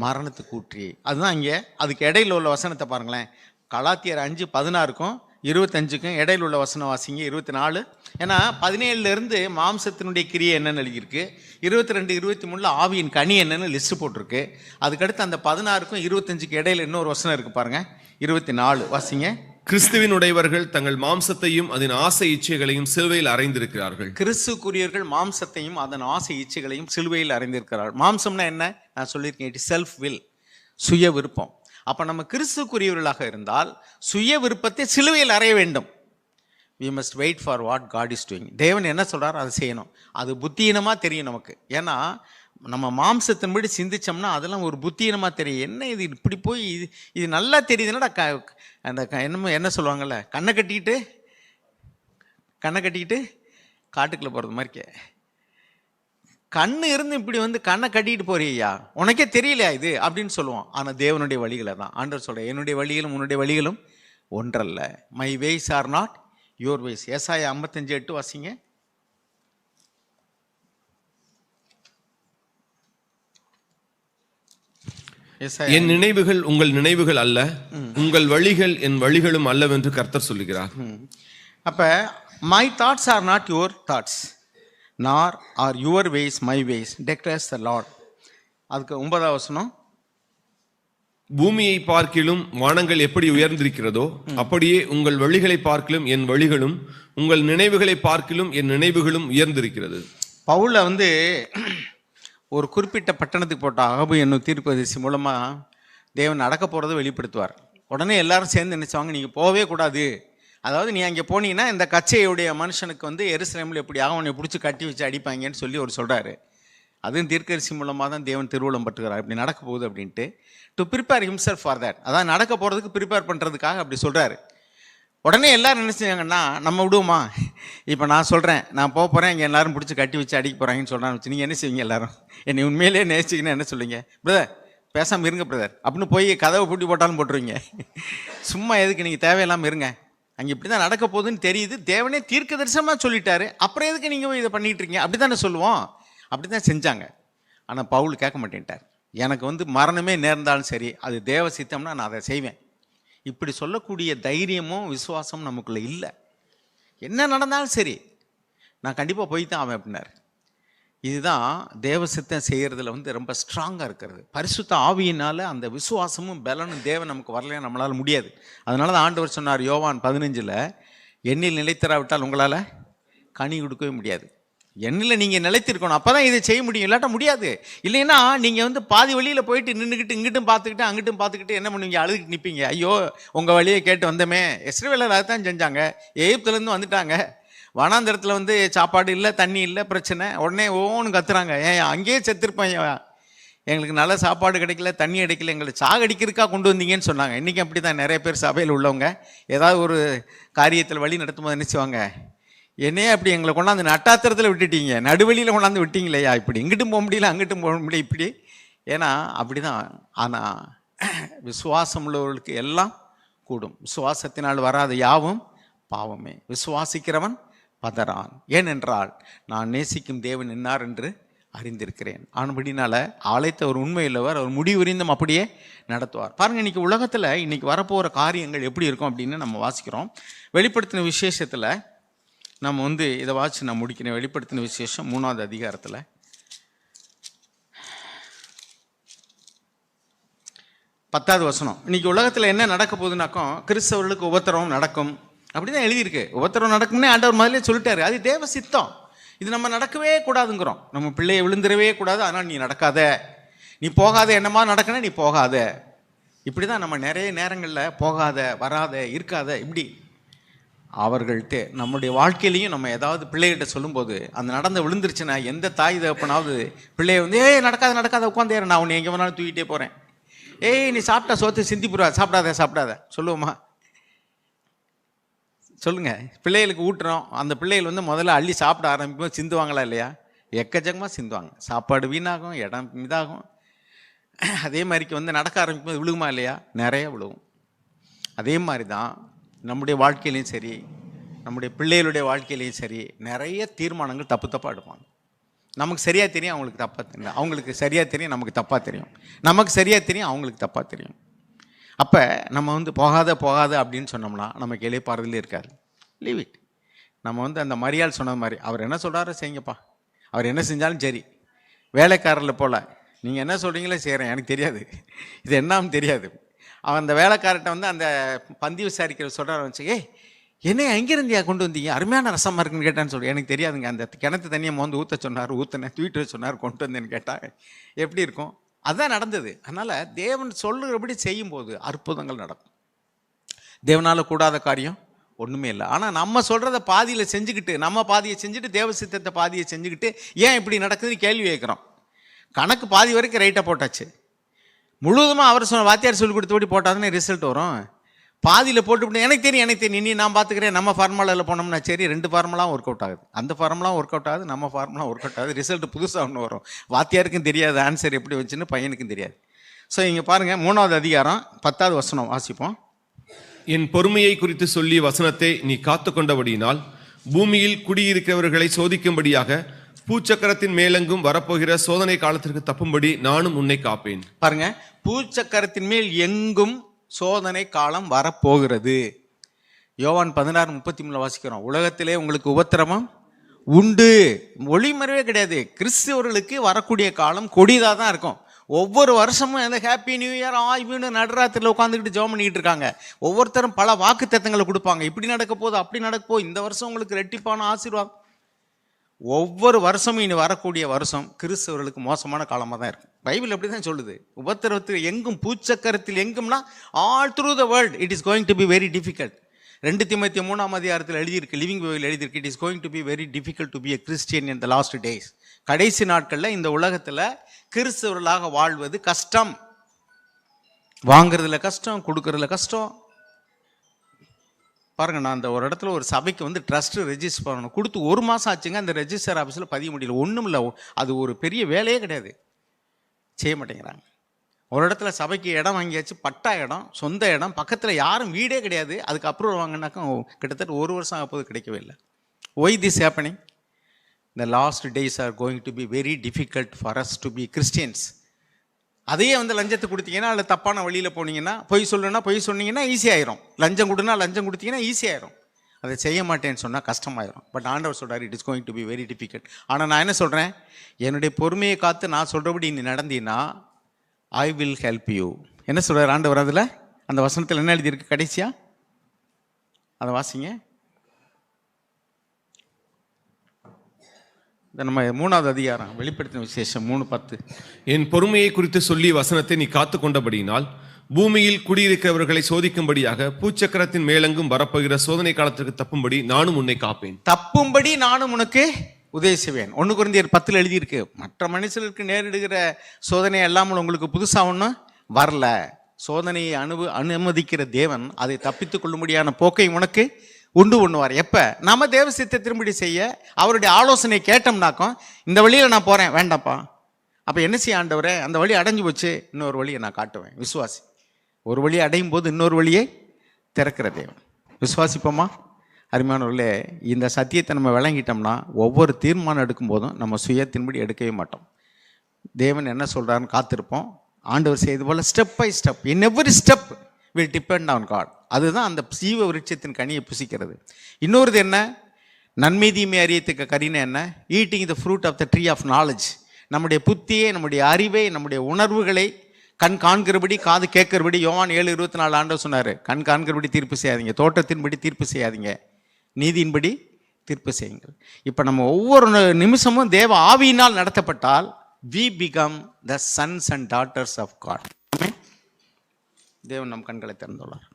மரணத்துக்கு ஊற்றி, அதுதான் இங்கே. அதுக்கு இடையில் உள்ள வசனத்தை பாருங்களேன். கலாத்தியர் 5:16க்கும் 25க்கும் இடையில் உள்ள வசனம் வாசிங்க. 24. ஏன்னா 17லேருந்து மாம்சத்தினுடைய கிரியை என்னென்னு எழுதியிருக்கு, 22, 23 ஆவியின் கனி என்னன்னு லிஸ்ட் போட்டிருக்கு. அதுக்கடுத்து அந்த 16க்கும் 25க்கு இடையில இன்னொரு வசனம் இருக்கு பாருங்க. 24 வாசிங்க. கிறிஸ்துவின் உடையவர்கள் தங்கள் மாம்சத்தையும் அதன் ஆசை இச்சைகளையும் சிலுவையில் அறைந்திருக்கிறார்கள். கிறிஸ்துக்குரியவர்கள் மாம்சத்தையும் அதன் ஆசை இச்சைகளையும் சிலுவையில் அறைந்திருக்கிறார்கள். மாம்சம்னா என்ன? நான் சொல்லியிருக்கேன், இட் செல்ஃப் வில், சுய விருப்பம். அப்ப நம்ம கிறிஸ்துக்குரியவர்களாக இருந்தால் சுய விருப்பத்தை சிலுவையில் அறைய வேண்டும். we must wait for what God is doing. தேவன் என்ன சொல்றார் அதை செய்யணும். அது புத்தியீனமா தெரியும் நமக்கு. ஏன்னா நம்ம மாம்சத்தின்படி சிந்திச்சோம்னா அதெல்லாம் ஒரு புத்தியீனமா தெரியும். என்ன இது இப்படி போய் இது நல்லா தெரியுதுன்னா அந்த என்ன சொல்லுவாங்கல்ல, கண்ணை கட்டிக்கிட்டு காட்டுக்குள்ள போறது மாதிரி. கண்ணு இருந்து இப்படி கண்ணை கட்டிட்டு போறியா, உனக்கே தெரியலையா இது அப்படின்னு சொல்லுவான். ஆனா தேவனுடைய வழிகளை தான் ஆண்டவர் சொல்ற, என்னுடைய வழிகளும் உன்னுடைய வழிகளும் ஒன்றல்ல. My ways are not your ways. ஏசாயா 55:8 வாசிங்க. என் நினைவுகள் உங்கள் நினைவுகள் அல்ல, உங்கள் வழிகள் என் வழிகளும் அல்லவென்று கர்த்தர் சொல்லுகிறார். அப்ப my thoughts are not your thoughts, nor are your ways my ways, declares the Lord. அதுக்கு 9வது வசனம். பூமியை பார்க்கிலும் வானங்கள் எப்படி உயர்ந்திருக்கிறதோ அப்படியே உங்கள் வழிகளை பார்க்கிலும் என் வழிகளும் உங்கள் நினைவுகளை பார்க்கிலும் என் நினைவுகளும் உயர்ந்திருக்கிறது. பவுல ஒரு குறிப்பிட்ட பட்டணத்துக்கு போட்ட அகபு என்னும் தீர்க்கதரிசி மூலமா தேவன் நடக்க போறதை வெளிப்படுத்துவார். உடனே எல்லாரும் சேர்ந்து நினைச்சாங்க, நீங்க போகவே கூடாது, அதாவது நீ அங்கே போனீங்கன்னா இந்த கச்சையுடைய மனுஷனுக்கு எருசலேமில் எப்படி அவனை பிடிச்சி கட்டி வச்சு அடிப்பாங்கன்னு சொல்லி அவர் சொல்றாரு. அதுவும் தீர்க்கதரிசி மூலமாக தான் தேவன் திருவுளம் பட்டுக்கிறார் இப்படி நடக்க போகுது அப்படின்ட்டு. To prepare himself for that, அதான் நடக்க போகிறதுக்கு ப்ரிப்பேர் பண்ணுறதுக்காக அப்படி சொல்கிறாரு. உடனே எல்லாரும் நினச்சிங்கன்னா நம்ம விடுவோமா, இப்போ நான் சொல்கிறேன் நான் போக போகிறேன், இங்கே எல்லாரும் பிடிச்சி கட்டி வச்சு அடிக்க போகிறாங்கன்னு சொல்கிறான்னு வச்சு நீங்கள் என்ன செய்வீங்க? எல்லாரும் என்னை உண்மையிலே நேசிச்சிங்கன்னா என்ன சொல்லுவீங்க? பிரதர் பேசாமல் இருங்க பிரதர் அப்படின்னு போய் கதவை பூட்டி போட்டாலும் போட்டுருவீங்க. சும்மா எதுக்கு, நீங்கள் தேவையில்லாமல் இருங்க, அங்கே இப்படி தான் நடக்க போகுதுன்னு தெரியுது, தேவனே தீர்க்க தரிசனமாக சொல்லிட்டாரு, அப்புறம் எதுக்கு நீங்கள் போய் இதை பண்ணிகிட்டு இருக்கீங்க? அப்படி தானே சொல்லுவோம். அப்படி தான் செஞ்சாங்க. ஆனால் பவுல் கேட்க மாட்டேன்ட்டார். எனக்கு மரணமே நேர்ந்தாலும் சரி, அது தேவ சித்தம்னா நான் அதை செய்வேன். இப்படி சொல்லக்கூடிய தைரியமும் விசுவாசமும் நமக்குள்ள இல்லை. என்ன நடந்தாலும் சரி நான் கண்டிப்பாக போய் தான் ஆவேன் அப்படின்னாரு. இதுதான் தேவ சித்தம் செய்கிறதுல ரொம்ப ஸ்ட்ராங்காக இருக்கிறது. பரிசுத்த ஆவியினால் அந்த விசுவாசமும் பலனும் தேவன் நமக்கு வரலையா நம்மளால் முடியாது. அதனால தான் ஆண்டவர் சொன்னார் யோவான் 15 எண்ணில் நிலைத்தராவிட்டால் உங்களால் கனி கொடுக்கவே முடியாது. எண்ணில் நீங்கள் நிலைத்திருக்கணும், அப்போ தான் இதை செய்ய முடியும், இல்லாட்ட முடியாது. இல்லைன்னா நீங்கள் பாதி வழியில் போயிட்டு நின்றுக்கிட்டு இங்கிட்டும் பார்த்துக்கிட்டு அங்கிட்டும் பார்த்துக்கிட்டு என்ன பண்ணுவீங்க? அழுதுகிட்டு நிற்பீங்க. ஐயோ உங்கள் வழியை கேட்டு வந்தோமே. இஸ்ரவேலர் அதுதான் செஞ்சாங்க. எகிப்துலேருந்து வந்துட்டாங்க, வனாந்தரத்தில் சாப்பாடு இல்லை, தண்ணி இல்லை, பிரச்சனை. உடனே ஓன்னு கத்துறாங்க, ஏன் அங்கேயே செத்துருப்பேன், எங்களுக்கு நல்ல சாப்பாடு கிடைக்கல, தண்ணி கிடைக்கல, எங்களை சாகடிக்கிறதுக்கா கொண்டு வந்தீங்கன்னு சொன்னாங்க. இன்றைக்கி அப்படி தான் நிறைய பேர் சபையில் உள்ளவங்க ஏதாவது ஒரு காரியத்தில் வழி நடத்தும்போது நினச்சிவாங்க, என்னையே அப்படி எங்களை கொண்டாந்து நட்டாத்திரத்தில் விட்டுட்டீங்க, நடுவழியில் கொண்டாந்து விட்டீங்களேயா, இப்படி இங்கிட்டும் போக முடியல அங்கிட்டும் போக முடியல இப்படி. ஏன்னா அப்படி தான். ஆனால் விசுவாசம் உள்ளவர்களுக்கு எல்லாம் கூடும். விசுவாசத்தினால் வராத யாவும் பாவமே. விசுவாசிக்கிறவன் பதறான், ஏனென்றால் நான் நேசிக்கும் தேவன் என்னார் என்று அறிந்திருக்கிறேன். ஆனபடினால ஆலயத்தை ஒரு உண்மையுள்ளவர், அவர் முடிவுரிந்தும் அப்படியே நடத்துவார். பாருங்கள், இன்றைக்கி உலகத்தில் இன்றைக்கி வரப்போகிற காரியங்கள் எப்படி இருக்கும் அப்படின்னு நம்ம வாசிக்கிறோம். வெளிப்படுத்தின விசேஷத்தில் நம்ம இதை வாசி நான் முடிக்கிறேன். வெளிப்படுத்தின விசேஷம் 3வது அதிகாரத்தில் 10வது வசனம். இன்னைக்கு உலகத்தில் என்ன நடக்க போகுதுனாக்கோ, கிறிஸ்தவர்களுக்கு உபத்திரவம் நடக்கும் அப்படி தான் எழுதியிருக்கு. உபத்திரவம் நடக்கும்னே ஆண்டவர் முதல்ல சொல்லிட்டாரு. அது தேவ சித்தம். இது நம்ம நடக்கவே கூடாதுங்கிறோம். நம்ம பிள்ளையை விழுந்துடவே கூடாது, ஆனால் நீ நடக்காத, நீ போகாத, என்னமா நடக்கணும் நீ போகாத. இப்படி தான் நம்ம நிறைய நேரங்களில் போகாத, வராத, இருக்காத, இப்படி அவர்கள்ட்ட நம்முடைய வாழ்க்கையிலையும் நம்ம ஏதாவது பிள்ளைகிட்ட சொல்லும்போது அந்த நடந்து விழுந்துருச்சுன்னா, எந்த தாய் தகப்பனாவது பிள்ளைய ஏய் நடக்காத உட்காந்தே, நான் உன்னை எங்கே வேணாலும் தூக்கிட்டே போகிறேன், ஏய் நீ சாப்பிட்டா சோத்து சிந்தி போடுவா, சாப்பிடாத சொல்லுவோமா? சொல்லுங்க. பிள்ளைகளுக்கு ஊட்டுறோம், அந்த பிள்ளைகள் முதல்ல அள்ளி சாப்பிட ஆரம்பிக்கும், சிந்துவாங்களா இல்லையா? எக்கச்சக்கமாக சிந்துவாங்க. சாப்பாடு வீணாகும், இடம் இதாகும். அதே மாதிரிக்கு நடக்க ஆரம்பிக்கும், விழுகுமா இல்லையா? நிறைய விழுகும். அதே மாதிரி தான் நம்முடைய வாழ்க்கையிலையும் சரி, நம்முடைய பிள்ளைகளுடைய வாழ்க்கையிலையும் சரி, நிறைய தீர்மானங்கள் தப்பாக எடுப்பாங்க. நமக்கு சரியாக தெரியும், அவங்களுக்கு தப்பாக தெரியும். அவங்களுக்கு சரியாக தெரியும், நமக்கு தப்பாக தெரியும். நமக்கு சரியாக தெரியும், அவங்களுக்கு தப்பாக தெரியும். அப்போ நம்ம போகாத அப்படின்னு சொன்னோம்னா நமக்கு இளைப்பாறுதலே இருக்காது. Leave it. நம்ம அந்த மரியாள் சொன்னது மாதிரி, அவர் என்ன சொல்கிறாரோ செய்யுங்கப்பா, அவர் என்ன செஞ்சாலும் சரி. வேலைக்காரரில் போல் நீங்கள் என்ன சொல்கிறீங்களோ செய்கிறேன், எனக்கு தெரியாது, இது என்னான்னு தெரியாது. அவன் அந்த வேலைக்காரர்கிட்ட அந்த பந்தி விசாரிக்கிற சொல்கிறார் வச்சு, என்னை எங்கேருந்தியா கொண்டு வந்தீங்க, அருமையான ரசமாக இருக்குன்னு கேட்டான்னு சொல்லி, எனக்கு தெரியாதுங்க, அந்த கிணத்து தண்ணியை ஊற்ற சொன்னார், ஊற்றினேன், தூக்கிட்டு சொன்னார், கொண்டு வந்தேன்னு கேட்டால் எப்படி இருக்கும்? அதுதான் நடந்தது. அதனால் தேவன் சொல்லுகிறபடி செய்யும்போது அற்புதங்கள் நடக்கும். தேவனால் கூடாத காரியம் ஒன்றுமே இல்லை. ஆனால் நம்ம சொல்கிறத பாதியில் செஞ்சுக்கிட்டு, நம்ம பாதியை செஞ்சுட்டு தேவ சித்தத்தை பாதியை செஞ்சுக்கிட்டு ஏன் இப்படி நடக்குதுன்னு கேள்வி கேட்குறோம். கணக்கு பாதி வரைக்கும் ரைட்டாக போட்டாச்சு, முழுவதுமாக அவர் வாத்தியார் சொல்லி கொடுத்தபடி போட்டாதுன்னு ரிசல்ட் வரும். பாதியில் போட்டுவிட்டு எனக்கு தெரியும் இனி நான் பார்த்துக்கிறேன், நம்ம ஃபார்முலாவில் போனோம்னா சரி, 2 ஃபார்முலாம் ஒர்க் அவுட் ஆகுது, அந்த ஃபார்முலாம் ஒர்க் அவுட் ஆகுது, நம்ம ஃபார்முலாம் ஒர்க் அவுட் ஆகுது, ரிசல்ட் புதுசாக ஒன்று வரும். வாத்தியாருக்கும் தெரியாது ஆன்சர் எப்படி வச்சுன்னு, பையனுக்கும் தெரியாது. ஸோ இங்கே பாருங்கள், 3வது அதிகாரம் 10வது வசனம் வாசிப்போம். என் பொறுமையை குறித்து சொல்லி வசனத்தை நீ காத்து கொண்டபடியினால் பூமியில் குடியிருக்கிறவர்களை சோதிக்கும்படியாக பூச்சக்கரத்தின் மேலெங்கும் வரப்போகிற சோதனை காலத்திற்கு தப்பும்படி நானும் உன்னை காப்பேன். பாருங்க, பூச்சக்கரத்தின் மேல் எங்கும் சோதனை காலம் வரப்போகிறது. யோவான் 16:33 வாசிக்கிறோம். உலகத்திலே உங்களுக்கு உபத்திரவம் உண்டு, ஒளிமறைவே கிடையாது. கிறிஸ்தவர்களுக்கு வரக்கூடிய காலம் கொடிதாக தான் இருக்கும். ஒவ்வொரு வருஷமும் இந்த ஹாப்பி நியூ இயர் ஆய்வுன்னு நடுராத்திரியில் உட்காந்துக்கிட்டு ஜெபம் பண்ணிக்கிட்டு இருக்காங்க. ஒவ்வொருத்தரும் பல வாக்கு தத்தங்களை கொடுப்பாங்க. இப்படி நடக்க போகுது, அப்படி நடக்க போகுது, இந்த வருஷம் உங்களுக்கு ரெட்டிப்பான ஆசீர்வாதம். ஒவ்வொரு வருஷமும் இனி வரக்கூடிய வருஷம் கிறிஸ்தவர்களுக்கு மோசமான காலமாக தான் இருக்கும். பைபிள் அப்படி தான் சொல்லுது. உபத்திரவத்தில் எங்கும் பூச்சக்கரத்தில் எங்கும்னா all through the world it is going to be very difficult. 2 தீமோத்தேயு 3 எழுதியிருக்கு, லிவிங் பைபிள் எழுதியிருக்கு, it is going to be very difficult to be a Christian in the last days. கடைசி நாட்களில் இந்த உலகத்தில் கிறிஸ்தவர்களாக வாழ்வது கஷ்டம். வாங்குறதுல கஷ்டம், கொடுக்கறதுல கஷ்டம். பாருங்க, நான் அந்த ஒரு இடத்துல ஒரு சபைக்கு வந்து ட்ரஸ்ட் ரெஜிஸ்டர் பண்ணணும், கொடுத்து 1 மாதம் ஆச்சுங்க. அந்த ரெஜிஸ்டர் ஆஃபீஸில் பதிய முடியல. ஒன்றும் இல்லை, அது ஒரு பெரிய வேலையே கிடையாது, செய்ய மாட்டேங்கிறாங்க. ஒரு இடத்துல சபைக்கு இடம் வாங்கியாச்சு, பட்டா இடம், சொந்த இடம், பக்கத்தில் யாரும் வீடே கிடையாது. அதுக்கு அப்ரூவல் வாங்கினாக்கா கிட்டத்தட்ட 1 வருஷம் ஆகப்போது, கிடைக்கவே இல்லை. Why this happening? The last days are going to be very difficult for us to be Christians. அதையே வந்து லஞ்சத்தை கொடுத்தீங்கன்னா, அதில் தப்பான வழியில் போனீங்கன்னா, பொய் சொல்லணும்னா பொய் சொன்னீங்கன்னா ஈஸியாயிரும். லஞ்சம் கொடுனா லஞ்சம் கொடுத்தீங்கன்னா ஈஸியாயிரும். அதை செய்ய மாட்டேன்னு சொன்னால் கஷ்டமாயிரும். பட் ஆண்டவர் சொல்கிறார், it is going to be very difficult. ஆனால் நான் என்ன சொல்கிறேன், என்னுடைய பொறுமையை காத்து நான் சொல்கிறபடி நீ நடந்தீன்னா ஐ வில் ஹெல்ப் யூ. என்ன சொல்கிறார் ஆண்டவர்? அதில் அந்த வசனத்தில் என்ன எழுதியிருக்கு கடைசியாக? அதை வாசிங்க. நம்ம 3வது அதிகாரம், வெளிப்படுத்தின விசேஷம் 3:10. என் பொறுமையை குறித்து சொல்லி வசனத்தை நீ காத்து கொண்டபடியினால் பூமியில் குடியிருக்கிறவர்களை சோதிக்கும்படியாக பூச்சக்கரத்தின் மேலெங்கும் வரப்போகிற சோதனை காலத்திற்கு தப்பும்படி நானும் உன்னை காப்பேன். தப்பும்படி நானும் உனக்கு உதவி செய்வேன். 1 கொரிந்தியர் 10 எழுதியிருக்கு, மற்ற மனுஷர்களுக்கு நேரிடுகிற சோதனை எல்லாமல் உங்களுக்கு புதுசாக ஒன்றும் வரல. சோதனையை அனுமதிக்கிற தேவன் அதை தப்பித்துக் கொள்ளும்படியான போக்கை உனக்கு உண்டு பண்ணுவார். எப்போ நம்ம தேவ சித்தத்தின்படி செய்ய அவருடைய ஆலோசனை கேட்டோம்னாக்கும், இந்த வழியில் நான் போகிறேன், வேண்டாப்பா, அப்போ என்ன செய்ய ஆண்டவரே, அந்த வழி அடைஞ்சு போச்சு, இன்னொரு வழியை நான் காட்டுவேன். விசுவாசி ஒரு வழியை அடையும் போது இன்னொரு வழியை திறக்கிற தேவன். விசுவாசிப்போமா? அருமையானவர்களே, இந்த சத்தியத்தை நம்ம விளங்கிட்டோம்னா ஒவ்வொரு தீர்மானம் எடுக்கும் போதும் நம்ம சுயத்தின்படி எடுக்கவே மாட்டோம். தேவன் என்ன சொல்கிறாருன்னு காத்திருப்போம். ஆண்டவர் செய்து போல step by step, in every step will depend on God. அதுதான் அந்த ஜீவ விருட்சத்தின் கனியை புசிக்கிறது. இன்னொருது என்ன? நன்மை தீமை அறியத்துக்கு கரினை என்ன? Eating the fruit of the tree of knowledge. நம்முடைய புத்தியை, நம்முடைய அறிவை, நம்முடைய உணர்வுகளை கண் காண்கிறபடி காது கேட்கிறபடி, யோவான் 7:24 ஆண்டவர் சொன்னார், கண் காண்கிறபடி தீர்ப்பு செய்யாதீங்க, தோற்றத்தின்படி தீர்ப்பு செய்யாதீங்க, நீதியின்படி தீர்ப்பு செய்யுங்கள். இப்போ நம்ம ஒவ்வொரு நிமிஷமும் தேவ ஆவியினால் நடத்தப்பட்டால் we become the sons and daughters of God. தேவன் நம் கண்களை திறந்துள்ளார்.